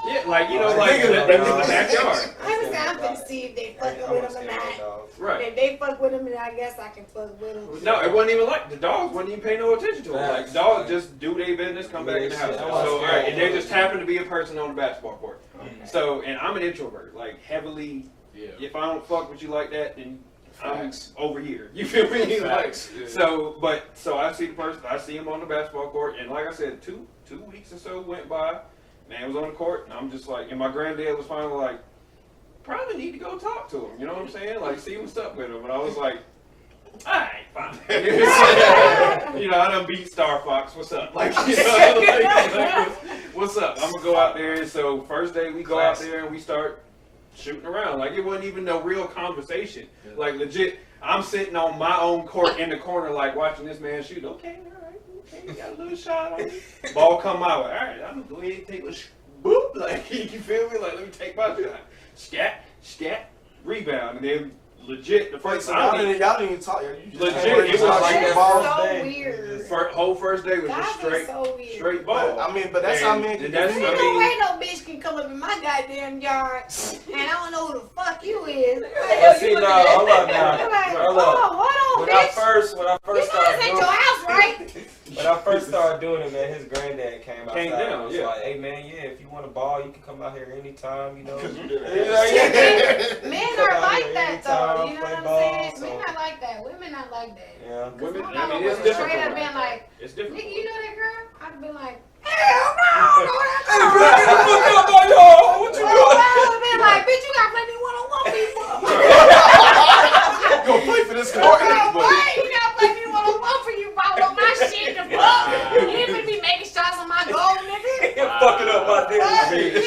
Yeah, like like in the backyard. I'm finna see if they fucking with him or not. Right. If they fuck with him, then I guess I can fuck with him. No, it wasn't even like the dogs wouldn't even pay no attention to him. Like dogs just do their business, come back in the house. So all right, and there just happened to be a person on the basketball court. Okay. So and I'm an introvert, like heavily. Yeah. If I don't fuck with you like that, then I'm over here. You feel me? Like, so I see the person, I see him on the basketball court, and like I said, two weeks or so went by. Man was on the court, and I'm just like, and my granddad was finally like, probably need to go talk to him. You know what I'm saying? Like, see what's up with him. And I was like, all right, fine. I done beat Star Fox. What's up? Like, what's up? I'm gonna go out there. And so first day we go out there and we start shooting around. Like it wasn't even no real conversation. Like legit, I'm sitting on my own court in the corner, like watching this man shoot. Okay. You got a little shot on me. Ball come my way. All right, I'm gonna go ahead and take a boop. Like, you feel me? Like, let me take my shot. Scat, rebound. And then, legit, the first time. Y'all didn't even talk. Legit, it was like that ball day. Weird. Whole first day was just straight ball. But that's how men can do it. Ain't no way no bitch can come up in my goddamn yard and I don't know who the fuck you is. See, no, hold up now. Hold on, when I first started doing it. Your house, right? When I first started doing it, man, his granddad came outside and was yeah. like, hey, man, if you want a ball, you can come out here anytime, Men are like that, though. You know what I'm saying? Men are like that. Women not like that. Yeah. Women, it's different. Straight up being like, it's different. Nigga, you know that girl? I'd be like, hell no, hey, bro, get the fuck up on y'all. What you doing? I'd be like, bitch, you gotta play me one-on-one people. You gonna play for this court? You gotta play me one-on-one for you. Follow my shit the fuck. You didn't be making shots on my goal, nigga. Fucking up my dick.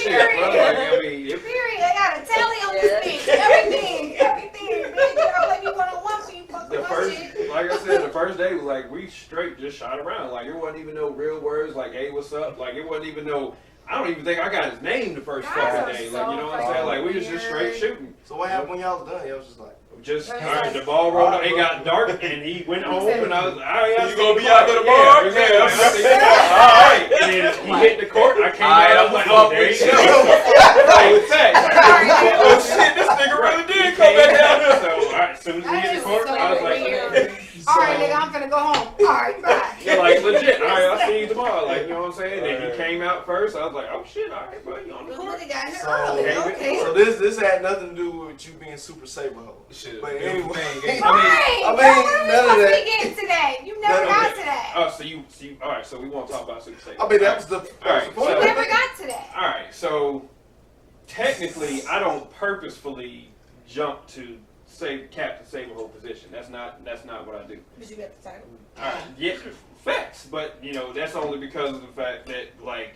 Period. I got a tally on this bitch. Everything. Bitch, you gotta play me one-on-one for you. Fuck my shit. Like I said, the first day was like we straight just shot around. Like it wasn't even no real words like, hey, what's up? Like it wasn't even no. I don't even think I got his name the first fucking day. Like you know what I'm saying? Like we was just straight shooting. So what happened when y'all was done? Y'all was just like. All right, the ball rolled up. It got dark, and he went home, and I was like, all right, you gonna be out to the bar? Yeah, all right. And then he hit the court. I came out. I was like, oh, there you go. Oh shit, this nigga really did come back down here. So, all right, as soon as he hit the court, I was like, all right, nigga, I'm finna go home. All right, bye. Yeah, like legit. All right, I'll see you tomorrow. Like, you know what I'm saying? And he came out first. I was like, oh shit, all right, bro, you on the court. So this had nothing to do with you being super saber hoe. But anyway, I mean, none of that. We get to that. You never got to that. Oh, so you all right? So we won't talk about super saber. I mean, that was the point. You never got to that. All right, so technically, I don't purposefully jump to say Captain Saberho position. That's not what I do. But you got the title. All right, yeah, facts. But that's only because of the fact that like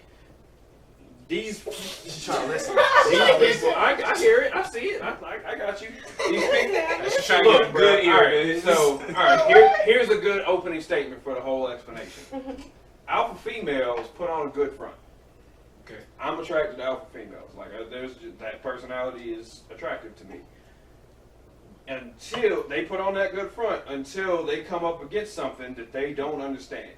these. She's trying to listen. These people, I hear it. I see it. I got you. These people. She's trying to get a good ear. All right, so all right, here's a good opening statement for the whole explanation. Alpha females put on a good front. Okay. I'm attracted to alpha females. Like there's just, that personality is attractive to me. Until they put on that good front, until they come up against something that they don't understand.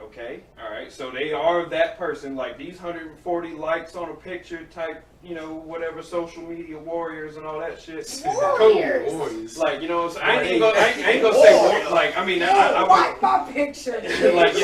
Okay? Alright, so they are that person, like these 140 likes on a picture type, whatever, social media warriors and all that shit. Warriors. Cool. Like, you know what I'm saying? I ain't gonna say, like, I mean, I like my picture. Like,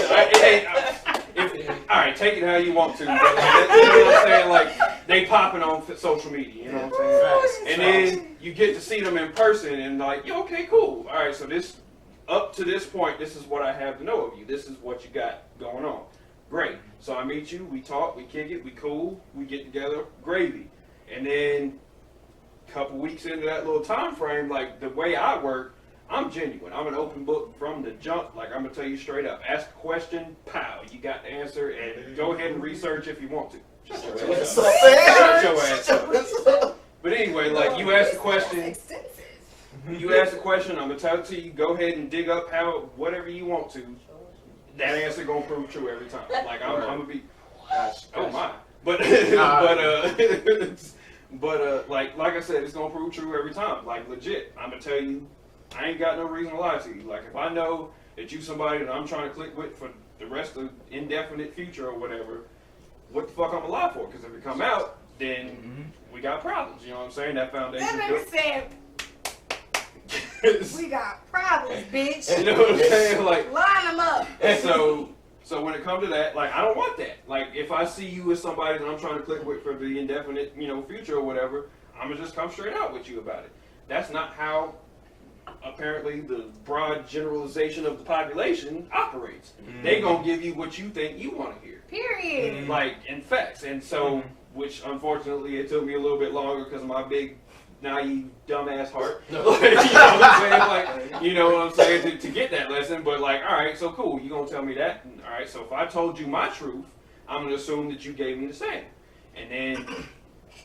alright, take it how you want to. But like, you know what I'm saying? Like, they popping on social media, you know what I'm saying? And then you get to see them in person and like, okay, cool. Alright, so this, up to this point, this is what I have to know of you. This is what you got going on. Great. So I meet you, we talk, we kick it, we cool, we get together, gravy. And then a couple weeks into that little time frame, like the way I work, I'm genuine. I'm an open book from the jump. Like I'm gonna tell you straight up. Ask a question, pow, you got the answer, and go ahead and research if you want to. Shut your ass up. But anyway, like you ask the question. You ask a question, I'm gonna tell it to you. Go ahead and dig up whatever you want to. That answer gonna prove true every time. Like I'm gonna be. Oh my. But like I said, it's gonna prove true every time. Like legit, I'm gonna tell you, I ain't got no reason to lie to you. Like if I know that you somebody that I'm trying to click with for the rest of indefinite future or whatever, what the fuck I'm gonna lie for? Because if it come out, then we got problems. You know what I'm saying? That foundation. That nigga said, we got problems, bitch. You know what I'm saying? Like line them up. And so when it comes to that, like I don't want that. Like if I see you as somebody that I'm trying to click with for the indefinite, future or whatever, I'm gonna just come straight out with you about it. That's not how apparently the broad generalization of the population operates. They gonna give you what you think you want to hear. Period. Like in facts. And so, which unfortunately it took me a little bit longer because of my big naive dumbass heart. You know what I'm saying? Like, you know what I'm saying? To get that lesson, but like, all right, so cool. You gonna tell me that? All right. So if I told you my truth, I'm gonna assume that you gave me the same. And then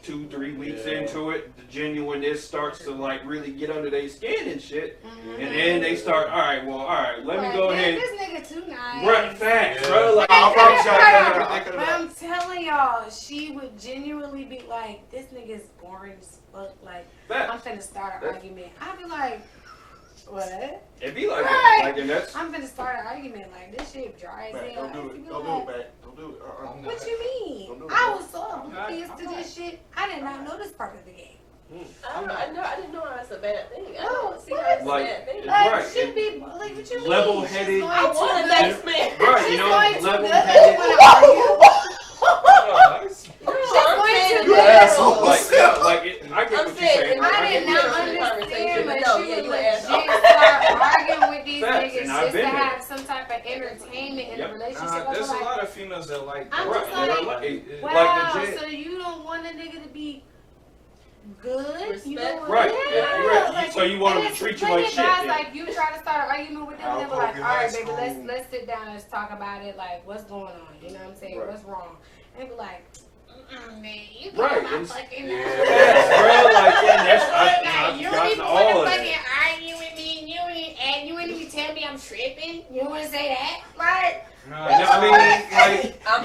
2-3 weeks into it, the genuineness starts to like really get under their skin and shit. And then they start, all right, let me go ahead. This nigga too nice. Right, facts, bro. Like, but I'm telling y'all, she would genuinely be like, this nigga's boring as fuck. Like, I'm finna start an argument. I'd be like, what? It'd be like that. Like, and that's. I'm finna start an argument. Like, this shit dry as hell. Don't do it, man. Don't do it. What you mean? I was so oblivious to this shit. I did not know this part of the game. I didn't know it's a bad thing. I don't see how it's a bad thing. Right. Should be like what you mean? Level-headed. I want a nice man. Right, level-headed. I get what you're saying. I did not understand, but she would legit start arguing with these niggas just to have some type of entertainment in the relationship. There's a lot of females that like that. I'm just like, wow, so you don't want a nigga to be good? Respect. Right. Yeah. Right. Like, so you want them to treat you like shit. Guys, like you try to start an argument with them, and they were like, all right, baby, let's sit down and let's talk about it. Like, what's going on? You know what I'm saying? Right. What's wrong? And they be like, man, you right. my fucking bro, like, you don't even want to fucking argue with me, and you wouldn't even tell me I'm tripping. You don't want to say that? Like, I mean, like,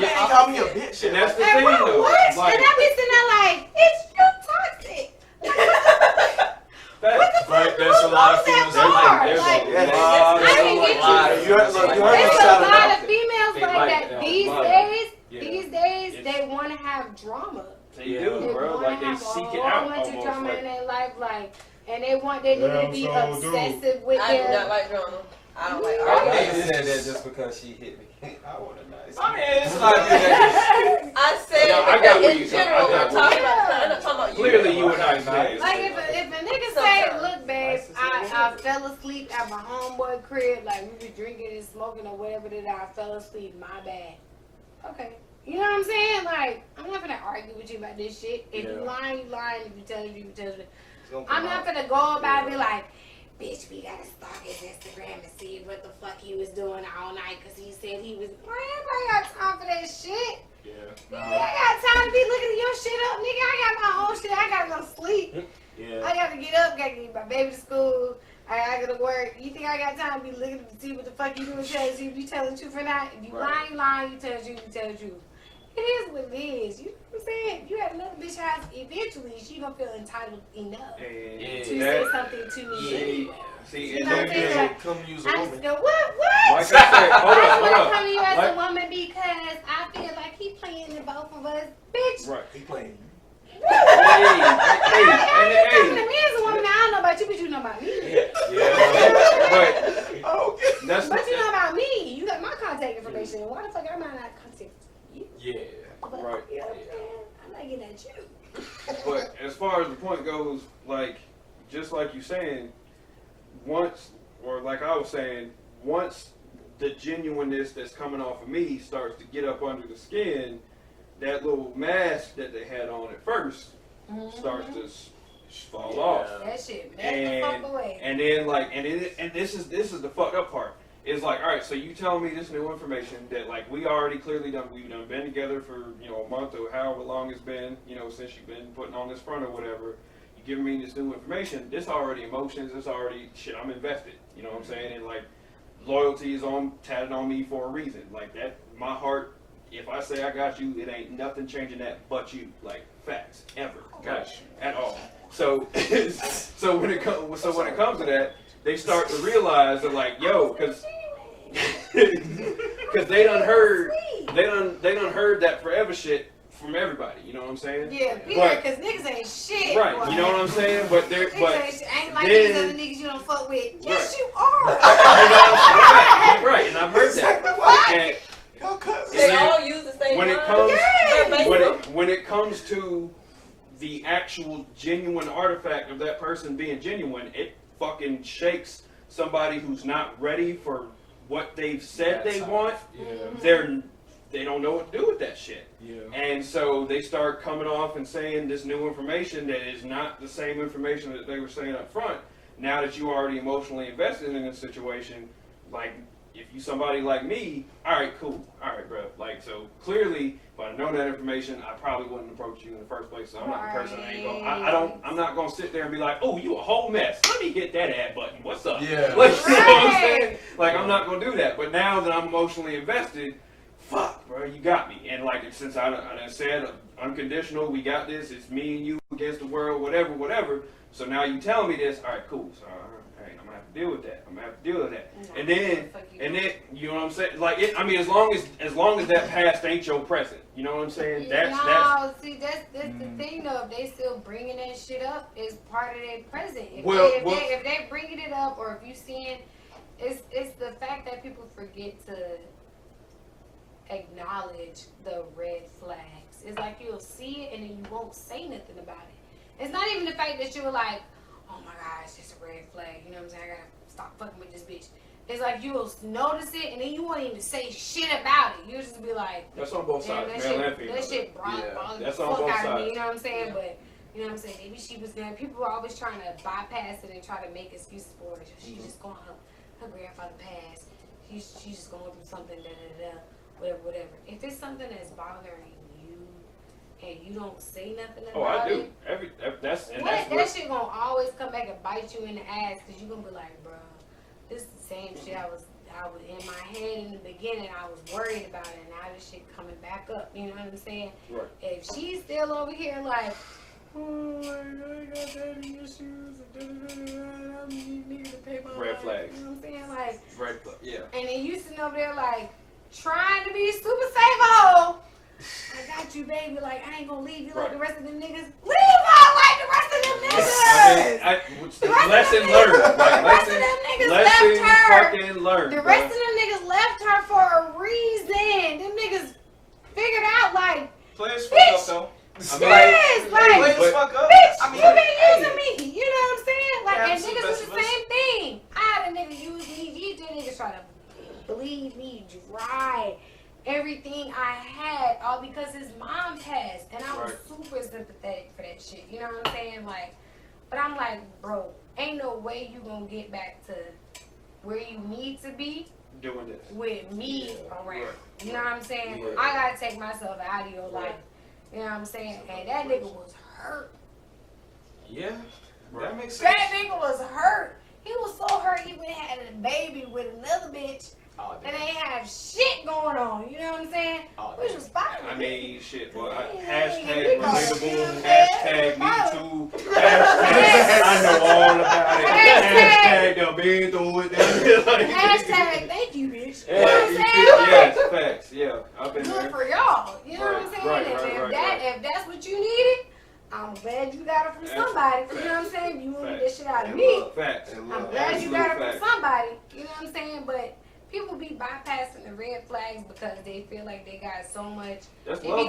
you call me a bitch. And that's the thing, though. What? Like, and I be sitting there like, it's you toxic. But there's a lot of females that There's like a lot of females like that these days they want to have drama. They do, bro. Like they seek it out almost. They want drama like, in their life, like, and they want their nigga to be obsessive with I their. do not like drama. I don't like I arguing. said that just because she hit me. I want a nice. I mean, it's not I said in general. I'm talking about you. Clearly, you and I nice. Like if a nigga say, look, babe, I fell asleep at my homeboy crib, like we were drinking and smoking or whatever that I fell asleep, my bad. Okay. You know what I'm saying? Like, I'm not gonna argue with you about this shit. If you lying, you lying. If you tell the truth, you tell the truth. I'm not gonna go about it and be like, bitch, we gotta stalk his Instagram and see what the fuck he was doing all night because he said he was. Man, I got time for that shit. I got time to be looking at your shit up, nigga. I got my own shit. I gotta go to sleep. I gotta get up, gotta get my baby to school. I gotta work. You think I got time to be looking to see what the fuck you doing? Tell you if you telling the truth or not. If you lying, you lying. You tell the truth, you tell the truth. It is what it is. You know what I'm saying? You have another bitch house. Eventually, she gonna feel entitled enough to say something to me. See, you know what I'm saying? Like, come use a I'm woman. still, what? Like I said, hold I up. want to come to you as a woman because I feel like he playing in both of us, bitch. Right. He playing. Hey, talking to me as a woman. I don't know about you, but you know about me. But you know about me. You got my contact information. Why the fuck am I not contacting you? Right. You know what I'm saying? I'm not getting at you. But as far as the point goes, like, just like you saying, once the genuineness that's coming off of me starts to get up under the skin, that little mask that they had on at first starts to fall off. That shit melt the fuck away. And then and this is the fucked up part. It's like, all right, so you tell me this new information that like we've done been together for a month or however long it's been, since you've been putting on this front or whatever. You giving me this new information. This already emotions. This already shit. I'm invested. You know what I'm saying? And like loyalty is tatted on me for a reason. Like that, my heart if I say I got you, it ain't nothing changing that but you. Like facts, ever, Gotcha. at all. So, so when it comes to that, they start to realize that like, yo, because they done heard that forever shit from everybody. You know what I'm saying? Yeah, because niggas ain't shit. Right. Boy. You know what I'm saying? But they're ain't like then, these other niggas you don't fuck with. Right. Yes, you are. Right, and I've heard that. And They all use the same when it line. comes Yeah. when it comes to the actual genuine artifact of that person being genuine, it fucking shakes somebody who's not ready for what they've said they want. Yeah. They don't know what to do with that shit. Yeah. And so they start coming off and saying this new information that is not the same information that they were saying up front. Now that you already emotionally invested in a situation, like if you somebody like me, all right, cool, all right, bro. Like so clearly, if I'd known that information, I probably wouldn't approach you in the first place. So I'm not the person. I'm not gonna sit there and be like, oh, you a whole mess. Let me hit that ad button. What's up? Yeah. Like, you know what I'm saying? Like I'm not gonna do that. But now that I'm emotionally invested. Fuck, bro, you got me. And like since I done said unconditional, we got this. It's me and you against the world, whatever. So now you telling me this. All right, cool. So all right, I'm gonna have to deal with that. No, and then you know what I'm saying? Like as long as that past ain't your present. You know what I'm saying? That's the thing though. If they still bringing that shit up, it's part of their present. If they bringing it up, or if you seeing, it's the fact that people forget to acknowledge the red flags. It's like you'll see it and then you won't say nothing about it. It's not even the fact that you're like, oh my god, it's just a red flag. You know what I'm saying? I gotta stop fucking with this bitch. It's like you'll notice it and then you won't even say shit about it. You'll just be like, that's on both sides, male and female. That shit brought the that's fuck on both out sides. of me. You know what I'm saying? But you know what I'm saying? Maybe she was gonna. People are always trying to bypass it and try to make excuses for it. She's just going her grandfather passed. She's just going through something. Whatever. If it's something that's bothering you and you don't say nothing about it, that shit gonna always come back and bite you in the ass because you're gonna be like, bro, this is the same shit I was in my head in the beginning. I was worried about it, and now this shit coming back up. You know what I'm saying? Right. If she's still over here like, oh, I got daddy issues, I need to pay my red flags. You know what I'm saying? Like, red flag. Yeah. And then you sitting over there like, trying to be super safe hoe. I got you, baby. Like, I ain't gonna leave you like the rest of them niggas. Leave out like the rest of them niggas. Lesson learned. The rest of them niggas left her. Fucking learned. The rest of them niggas left her for a reason. Them niggas figured out like, players fuck up though. Bitch, you been using me. You know what I'm saying? Like, and niggas do the same thing. I had a nigga use me. These two niggas try to bleed me dry, everything I had, all because his mom passed, and I was super sympathetic for that shit. You know what I'm saying? Like, but I'm like, bro, ain't no way you gonna get back to where you need to be doing this with me around. Right. You know what I'm saying? Yeah. I gotta take myself out of your life. You know what I'm saying? And that nigga was hurt. Yeah, that makes sense. That nigga was hurt. He was so hurt he went and had a baby with another bitch. Oh, and they have shit going on, you know what I'm saying? Which was fine. I mean, shit, boy. Hashtag relatable, hashtag me too, hashtag I know all about it, hashtag I've been through it. Hashtag thank you, bitch. You know what I'm saying? Yes, facts, yeah. I've been good there. for y'all, you know what I'm saying? Right, if that's what you needed, I'm glad you got it from somebody. You know what I'm saying? You won't get that shit out of me. I'm glad you got it from somebody. You know what I'm saying? But people be bypassing the red flags because they feel like they got so much. They be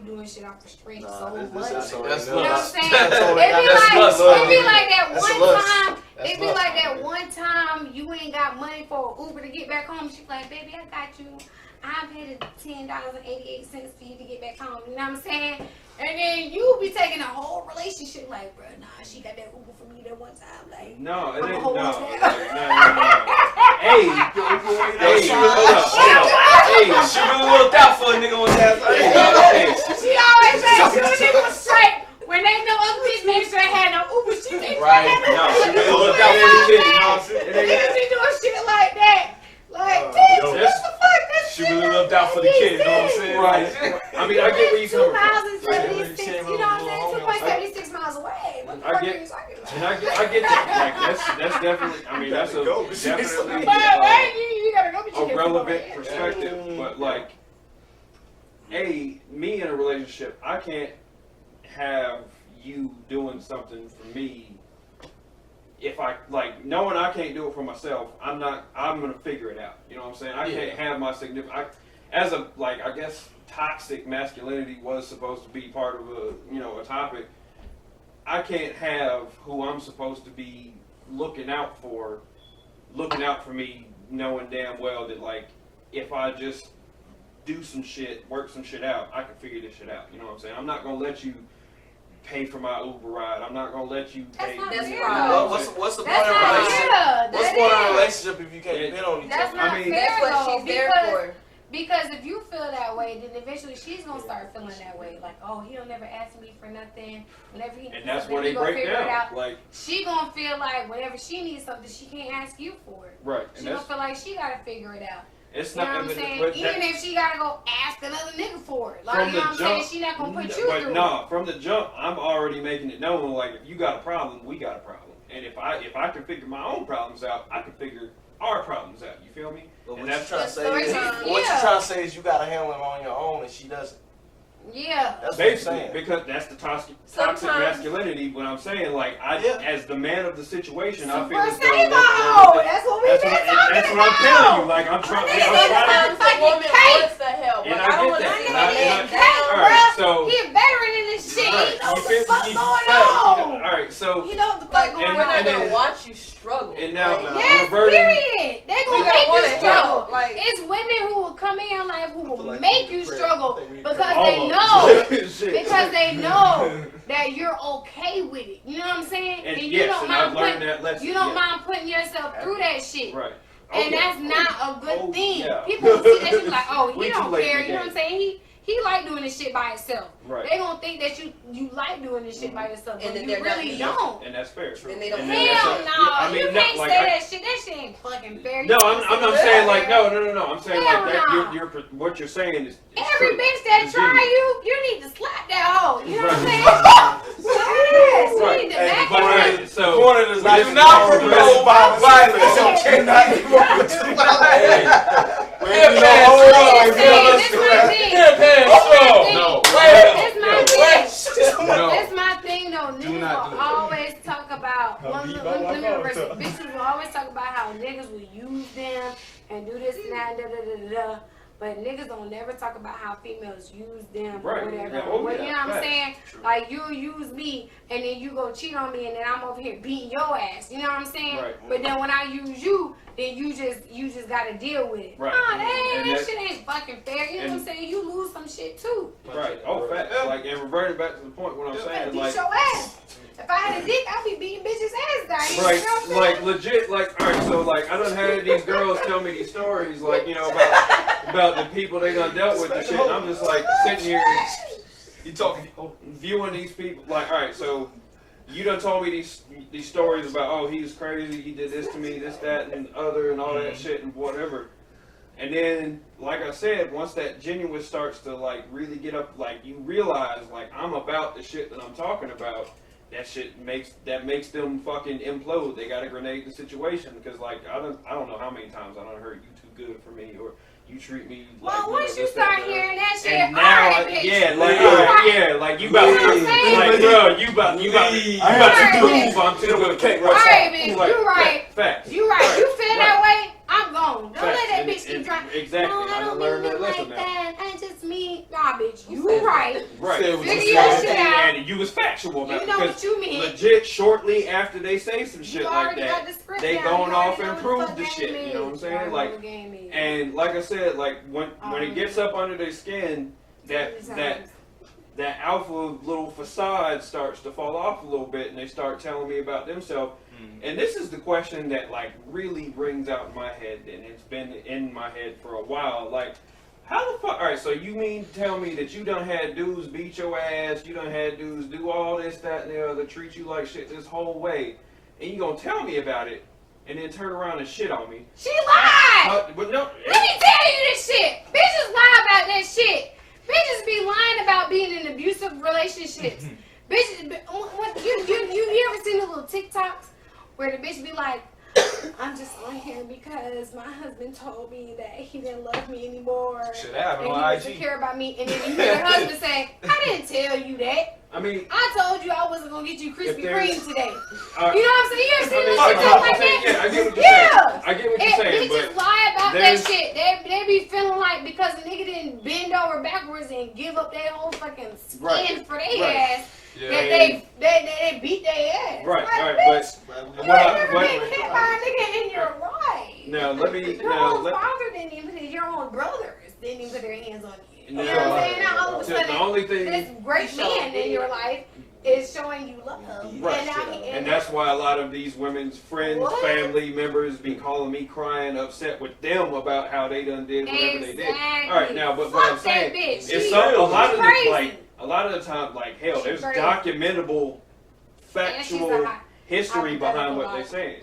doing shit off the street so much. That's you know what I'm saying? They be like that one time you ain't got money for an Uber to get back home. She's like, baby, I got you. I paid $10.88 for you to get back home. You know what I'm saying? And then you be taking a whole relationship like, bro, nah, she got that Uber for me that one time. Like, no, it ain't. No. Hey, she really looked out for a nigga on that. She always said she was nigga was straight. When they know other bitch made sure they had no Uber, she made sure right. No, she really looked out for the chick. Niggas be doing shit like that. Like, bitch, what the fuck? She really looked out out for the kid, you know what I'm saying? Right. I mean, I get where you come from. 2,076, you know what I'm saying? 2.76 miles away. What the fuck are you talking about? And I get that. Like, that's definitely, I mean, that's definitely a relevant perspective. But, like, me in a relationship, I can't have you doing something for me. If I, like, knowing I can't do it for myself, I'm going to figure it out. You know what I'm saying? I can't have my significant, as a, like, I guess toxic masculinity was supposed to be part of a topic. I can't have who I'm supposed to be looking out for me, knowing damn well that, like, if I just do some shit, work some shit out, I can figure this shit out. You know what I'm saying? I'm not going to let you pay for my Uber ride. I'm not gonna let you pay. What's the point of a relationship? What's the point of a relationship if you can't depend on each other? That's that's what she's there for. Because if you feel that way, then eventually she's gonna start feeling that way. Like, oh, he'll never ask me for nothing. Whenever he and that's where they break down. Like, she gonna feel like whenever she needs something, she can't ask you for it. Right. She gonna feel like she gotta figure it out. It's you know not what I'm saying? Even if she gotta go ask another nigga for it. Like, you know what I'm saying? She not gonna put you through it. But no, from the jump, I'm already making it known, like, if you got a problem, we got a problem. And if I can figure my own problems out, I can figure our problems out. You feel me? But and what you're trying to say is you gotta handle it on your own and she doesn't. Yeah. That's basically because that's the toxic masculinity. What I'm saying, like, as the man of the situation, I feel as though that's what we've been talking about. That's what I'm telling you. Like, I'm trying. Sometimes the woman wants the help. And I get that. All right, so he a veteran in this shit. Right. He knows what the fuck going on. All right, so he knows what the fuck going on. We're not gonna watch you struggle. And now, period. They're gonna make you struggle. Like, it's women who will come in your life who will make you struggle because they know. Because they know that you're okay with it. You know what I'm saying? And you don't mind putting yourself through that shit. Right. Okay. And that's not a good thing. Yeah. People will see that shit like, oh, he don't care. You know what I'm saying? He like doing this shit by himself. Right. They gonna think that you like doing this shit by yourself, but you really don't. And that's fair. And they don't. Hell no, you can't say that shit. That shit ain't fucking fair. No, I'm not saying like no. I'm saying like that. You're what you're saying is every bitch that try you need to slap that hoe. You know what I'm saying? Yes, you need to back it up. So corner does not promote violence. Okay, not That's my thing though. Niggas will always talk about bitches will always talk about how niggas will use them and do this and that, but niggas don't never talk about how females use them or whatever. You know what I'm saying? True. Like, you'll use me and then you go cheat on me and then I'm over here beating your ass. You know what I'm saying? Right. But then when I use you, then you just gotta deal with it. Right. Nah, that shit ain't fucking fair. You know what I'm saying? You lose some shit too. Right. Oh, facts. Like, and reverting back to the point, what I'm saying, like, beat your ass. If I had a dick, I'd be beating bitches' ass down. Right, you know what I'm like legit, like alright, so like I done had these girls tell me these stories, like, you know, about the people they done dealt with and shit. And I'm just like sitting here, viewing these people. Like, alright, so you done told me these stories about, oh, he's crazy, he did this to me, this, that, and other, and all that shit and whatever. And then, like I said, once that genuine starts to like really get up, like you realize, like, I'm about the shit that I'm talking about. That shit makes them fucking implode. They gotta grenade the situation because, like, I don't know how many times I done heard you too good for me or you treat me like. Well, once you start hearing that shit, and now, like you about to, like, bro, you about to prove I'm too good. Alright, bitch, you right. Facts. You right. You feel that way? I'm gone. Don't let that bitch keep trying. Exactly. No, I don't learned mean that lesson like that. I just mean, nah, bitch. You right. Right. Figure your shit out. And you was factual about it. You know what you mean. Legit, shortly after they say some shit like that, they going off and prove the shit. You know what I'm saying? Like, and like I said, like when it gets up under their skin, that alpha little facade starts to fall off a little bit, and they start telling me about themselves. And this is the question that like really rings out in my head, and it's been in my head for a while. Like, how the fuck? All right, so you mean to tell me that you done had dudes beat your ass, you done had dudes do all this, that, and the other, treat you like shit this whole way, and you gonna tell me about it, and then turn around and shit on me? She lied. But no. Let me tell you this shit. Bitches lie like, I'm just on here because my husband told me that he didn't love me anymore. Should have and on he doesn't care about me. And then you hear your husband say, I didn't tell you that. I mean, I told you I wasn't going to get you Krispy Kreme today. You know what I'm saying? You ever seen I this shit talk like that? Yeah, I get what you're saying. I get what you're saying. Bitches lie about that shit. They be feeling like because a nigga didn't bend over backwards and give up their whole fucking skin for their ass, that they beat their ass. Right, like, right, but you ain't never been hit by a nigga in your life. Now, let me... Your own father didn't even put your own brothers didn't even put their hands on you. You know what I'm saying? Now all of a sudden, the only thing, this great man in your life is showing you love. Right. And that's why a lot of these women's friends, family members be calling me crying, upset with them about how they done did whatever they did. All right, now, but what I'm saying is a lot of the time, like, hell, there's documentable, factual history behind what they're saying.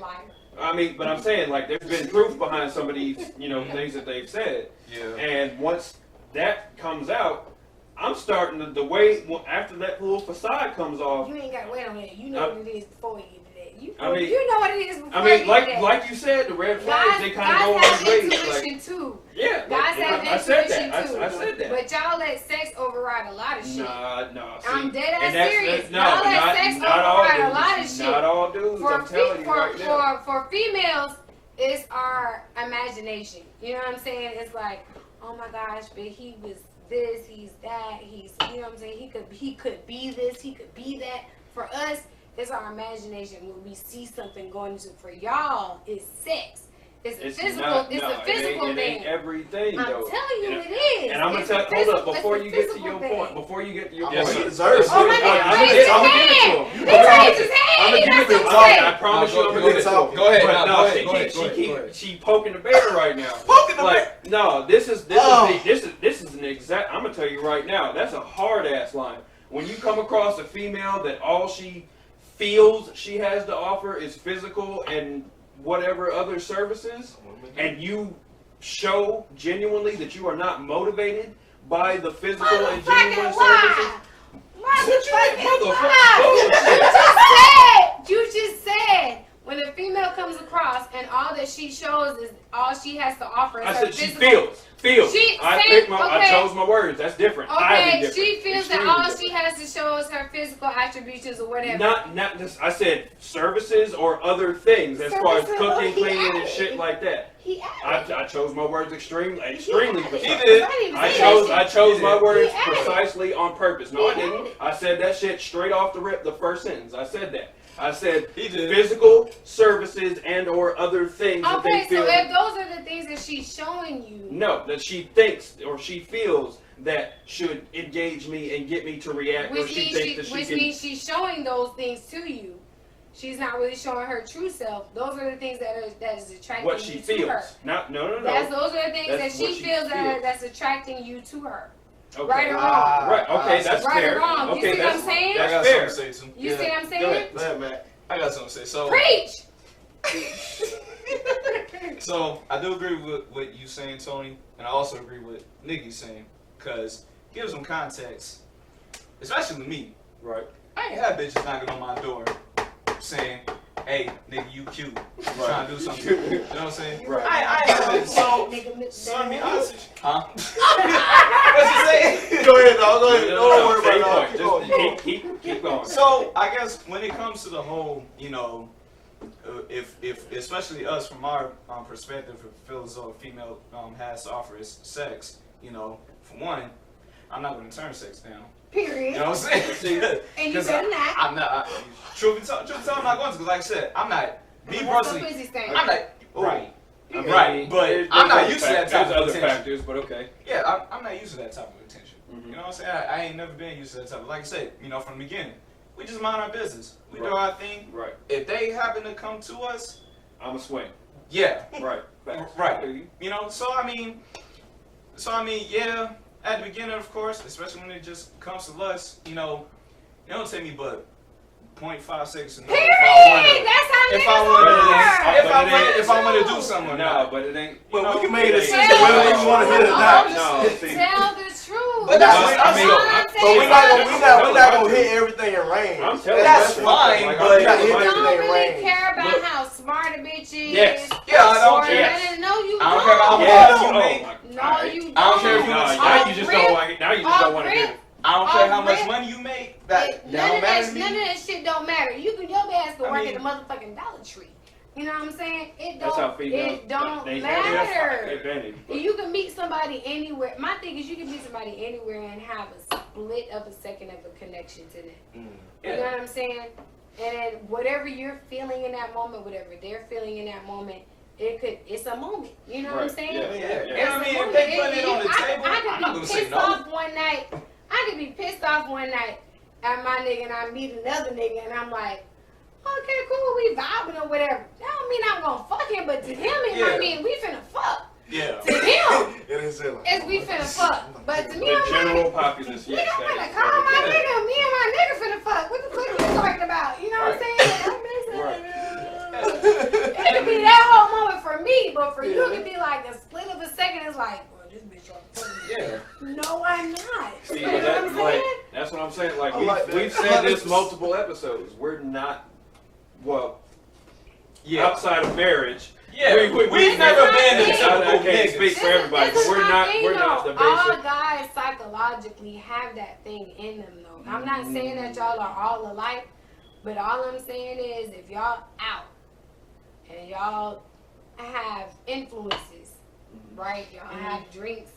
I mean, but I'm saying, like, there's been proof behind some of these, things that they've said. Yeah. And once that comes out, I'm starting to, after that little facade comes off. You ain't got to wait on it. You know what it is before you get to that. You know what it is before you get to that. Like you said, the red flags, they kind of go on ways. Intuition too. Yeah. Guys have intuition too. I said that. But y'all let sex override a lot of shit. Nah. See, I'm dead ass serious. No, y'all let sex override a lot of shit. Not all dudes, I'm telling you right now. For females, it's our imagination. You know what I'm saying? It's like, oh my gosh, but he was this, he's that, you know what I'm saying? He could be this, he could be that. For us, it's our imagination. When we see something going into, for y'all, it's sex. It's a physical thing. It ain't everything, I'm though. telling you, it is. And I'm gonna tell you, hold up, before you get to your point. Yes, he deserves it. Oh my God, I'm gonna give it to him. I promise you, I'm gonna give it to him. Go ahead. No, she poking the bear right now. Poking the bear. No, this is an exact. I'm gonna tell you right now. That's a hard ass line. When you come across a female that all she feels she has to offer is physical and whatever other services, and you show genuinely that you are not motivated by the physical and genuine services. You just said when a female comes across and all that she shows is all she has to offer is I her said physical. she feels. I chose my words. That's different. Okay, she feels that all she has to show is her physical attributes or whatever. Not just. I said services or other things as far as cooking, cleaning, and shit like that. I chose my words extremely. He did. I chose my words precisely on purpose. No, I didn't. I said that shit straight off the rip. The first sentence. I said that. I said physical services and or other things that they feel. Okay, so if those are the things that she's showing you. No, that she thinks or she feels that should engage me and get me to react, or she thinks that she which means she's showing those things to you. She's not really showing her true self. Those are the things that is attracting what she you feels. To her. No. Those are the things that she feels that's attracting you to her. Okay. Right or wrong? Right. Okay, that's right fair. Or wrong. Okay, you see what I'm saying? That's fair. You see what I'm saying? Go ahead, Matt. I got something to say. So preach. So I do agree with what you saying, Tony, and I also agree with Nikki saying, because give some context, especially with me. Right. I ain't had bitches knocking on my door saying, "Hey, nigga, you cute. I'm trying to do something." You know what I'm saying? Right. I ain't had it. So I mean, honestly, huh? What's you saying? Go ahead, dog. Go ahead. Don't worry about it. Just keep going. So I guess when it comes to the whole, if especially us from our perspective, if it feels as though a female has to offer us sex, for one, I'm not going to turn sex down. Period. You know what I'm saying? And you better not. I'm not. Truth be told, I'm not going to. Because like I said, I'm not. Me personally, I'm not. Right. Right. But I'm not used to that type of other attention. factors, but okay. Yeah, I'm not used to that type of attention. Mm-hmm. You know what I'm saying? I ain't never been used to that type of. Like I said, from the beginning, we just mind our business. We do our thing. Right. If they happen to come to us, I'm a swing. Yeah. Right. Right. So I mean, yeah. At the beginning, of course, especially when it just comes to lust, it don't take me but 0.5 seconds to know if I want to do something or not. But it ain't. But we can make a decision whether we want to hit it or not. Tell the truth. But that's what I'm So we're not gonna hit everything in range. I'm telling you, that's fine, like, but you don't really care about how smart a bitch is. Yes. Yeah, I don't care. Yes. No, you I don't care about how much Yes. money you make. No, you don't. I don't care if you now you just don't like it. Now you just don't want to get it. I don't care how much money you make. None of that shit don't matter. Your ass can work at the motherfucking Dollar Tree. You know what I'm saying? It don't matter. You can meet somebody anywhere. My thing is you can meet somebody anywhere and have a split of a second of a connection to them. You know what I'm saying? And then whatever you're feeling in that moment, whatever they're feeling in that moment, it's a moment. You know what I'm saying? Yeah. You know what I mean? If they put it on the table, I'm not gonna say no. I could be pissed off one night at my nigga and I meet another nigga and I'm like, okay, cool, we vibing or whatever. That don't mean I'm gonna fuck him, but to him it might mean we finna fuck. Yeah. To him, it's we finna fuck. But to me, the I'm general like, populace, yes. I'm finna call my nigga, me and my nigga finna fuck. What the fuck are you talking about? You know what I'm saying? It could be that whole moment for me, but for you, it could be like a split of a second. It's like, well, this bitch trying to fuck me. Yeah. No, I'm not. See, you know what I'm saying? That's what I'm saying. Like we've said this multiple episodes. We're not, outside of marriage. Yeah, we've never been the typical I can't speak for everybody, but we're not the basic. All guys psychologically have that thing in them, though. I'm not saying that y'all are all alike, but all I'm saying is if y'all out and y'all have influences, right? Y'all have drinks,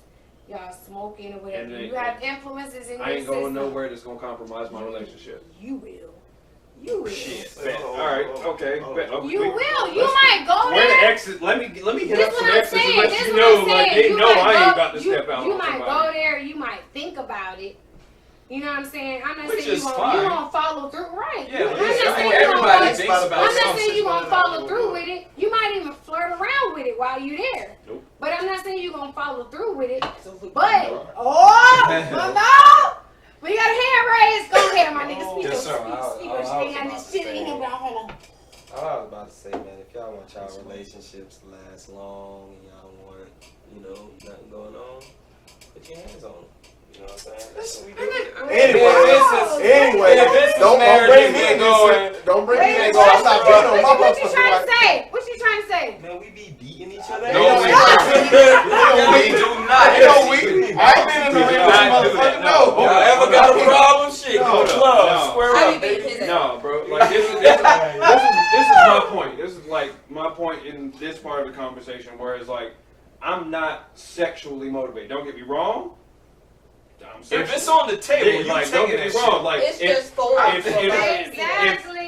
y'all smoking or whatever. You have influences in your system. I ain't going nowhere that's gonna compromise my relationship. You will. You will. Shit. All right. Okay. You will. You might go there. Where the exit? Let me hit up some exits and let this you know, like, they know I ain't about to step out. You might go there. You might think about it. You know what I'm saying? I'm not Which saying is you fine. won't follow through, right? Yeah, I'm not saying everybody thinks about I'm not something. saying you won't follow through with it. You might even flirt around with it while you're there. Nope. But I'm not saying you're gonna follow through with it. But no. We got a hand raised. Go ahead, my nigga. Speak Yes, sir. Ain't got this shit in here, but hold on. I was about to say, man, if y'all want y'all relationships to last long and y'all want, nothing going on, put your hands on them. You know what I'm saying? That's what we do. Anyway, don't bring me in. I'm not beating on my What you trying to say? What you trying to say? Man, we be beating each other. No, we do not. I ain't been in the ring with you, motherfucker. No. Y'all ever got a problem? Shit, go to club. Square up, baby. No, bro. Like this is my point. This is like my point in this part of the conversation, where it's like I'm not sexually motivated. Don't get me wrong. If it's on the table, you don't get me wrong. Like it's just form.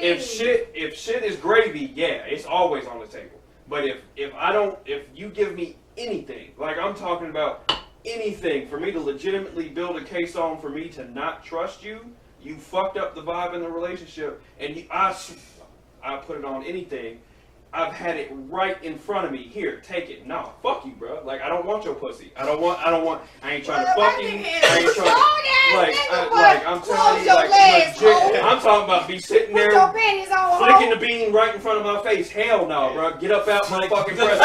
If shit is gravy, yeah, it's always on the table. But if you give me anything, like I'm talking about anything, for me to legitimately build a case on, for me to not trust you, you fucked up the vibe in the relationship, and I put it on anything. I've had it right in front of me. Here, take it. Nah, fuck you, bro. Like, I don't want your pussy. I ain't trying to fuck you. I ain't trying to, I'm telling you, like, legit. I'm talking about be sitting there flicking the bean right in front of my face. Hell no, bro. Get up out my fucking presence.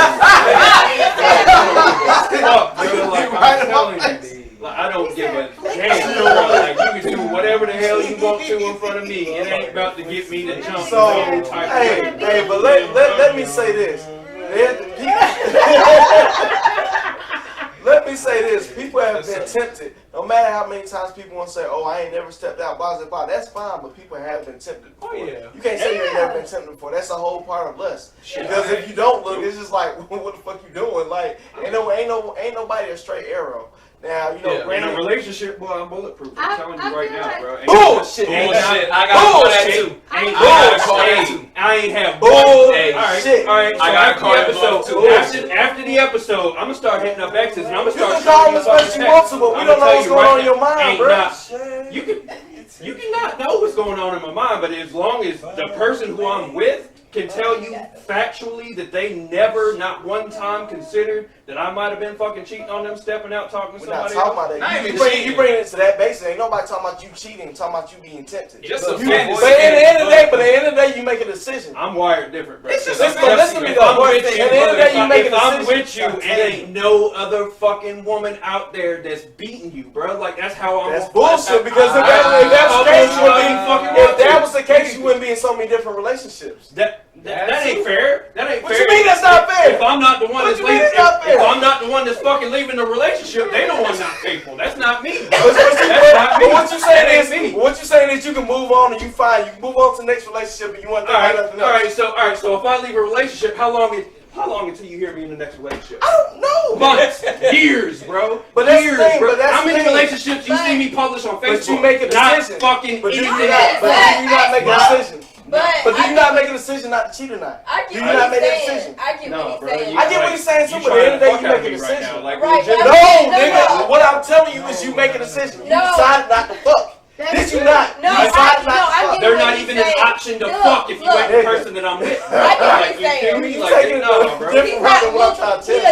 Fuck, bro. Like, I'm telling you. Like, I don't give a damn, bro. Like, you can do whatever the hell you want to in front of me. It ain't about to get me to jump. But let me say this. Let me say this. People have been tempted. No matter how many times people want to say, "Oh, I ain't never stepped out," blah, blah, blah. That's fine, but people have been tempted before. You can't say you ain't never been tempted before. That's a whole part of lust. Because if you don't look, it's just like, what the fuck you doing? Like, ain't nobody a straight arrow. Now, in a relationship, boy, I'm bulletproof. I'm telling you right now, bro. Bullshit. I got that too. I ain't have bullshit. All right. I got to call that too. After the episode, I'm gonna start hitting up exes, and I'm gonna start. You can call them as much as you want to, but we don't know what's going on in your mind, bro. You can not know what's going on in my mind, but as long as the person who I'm with can tell you factually that they never, not one time, considered that I might have been fucking cheating on them, stepping out, talking to somebody else. We're not talking about that. You bring it to that basis. Ain't nobody talking about you cheating. Talking about you being tempted. Just but at the end of the day, you make a decision. I'm wired different, bro. Listen to me though. At the end of the day, you make a decision. If I'm with you and ain't no other fucking woman out there that's beating you, bro, like that's how I'm. That's bullshit. Because if that was the case, you wouldn't be in so many different relationships. That ain't fair. That ain't fair. What you mean that's not fair? If I'm not the one that's leaving, if I'm not the one that's fucking leaving the relationship, they the one not faithful. That's not me. What you saying is you can move on and you can move on to the next relationship and you want that. All right. So if I leave a relationship, how long until you hear me in the next relationship? I don't know. Months, years, bro. But that's years, the thing, bro. But that's how many relationships you see me publish on Facebook? But you make a decision. Not fucking. But do you not make a decision? But do you not make a decision not to cheat or not? I get what he's saying. I get what he's saying too, but at the end of the day, you make a decision. No, nigga. What I'm telling you is you make a decision. You decided not to fuck. Did you not? No, they're not even an option to fuck if you ain't the person that I'm with. I get what he's saying. He's taking it a different route than what I'm trying to tell you.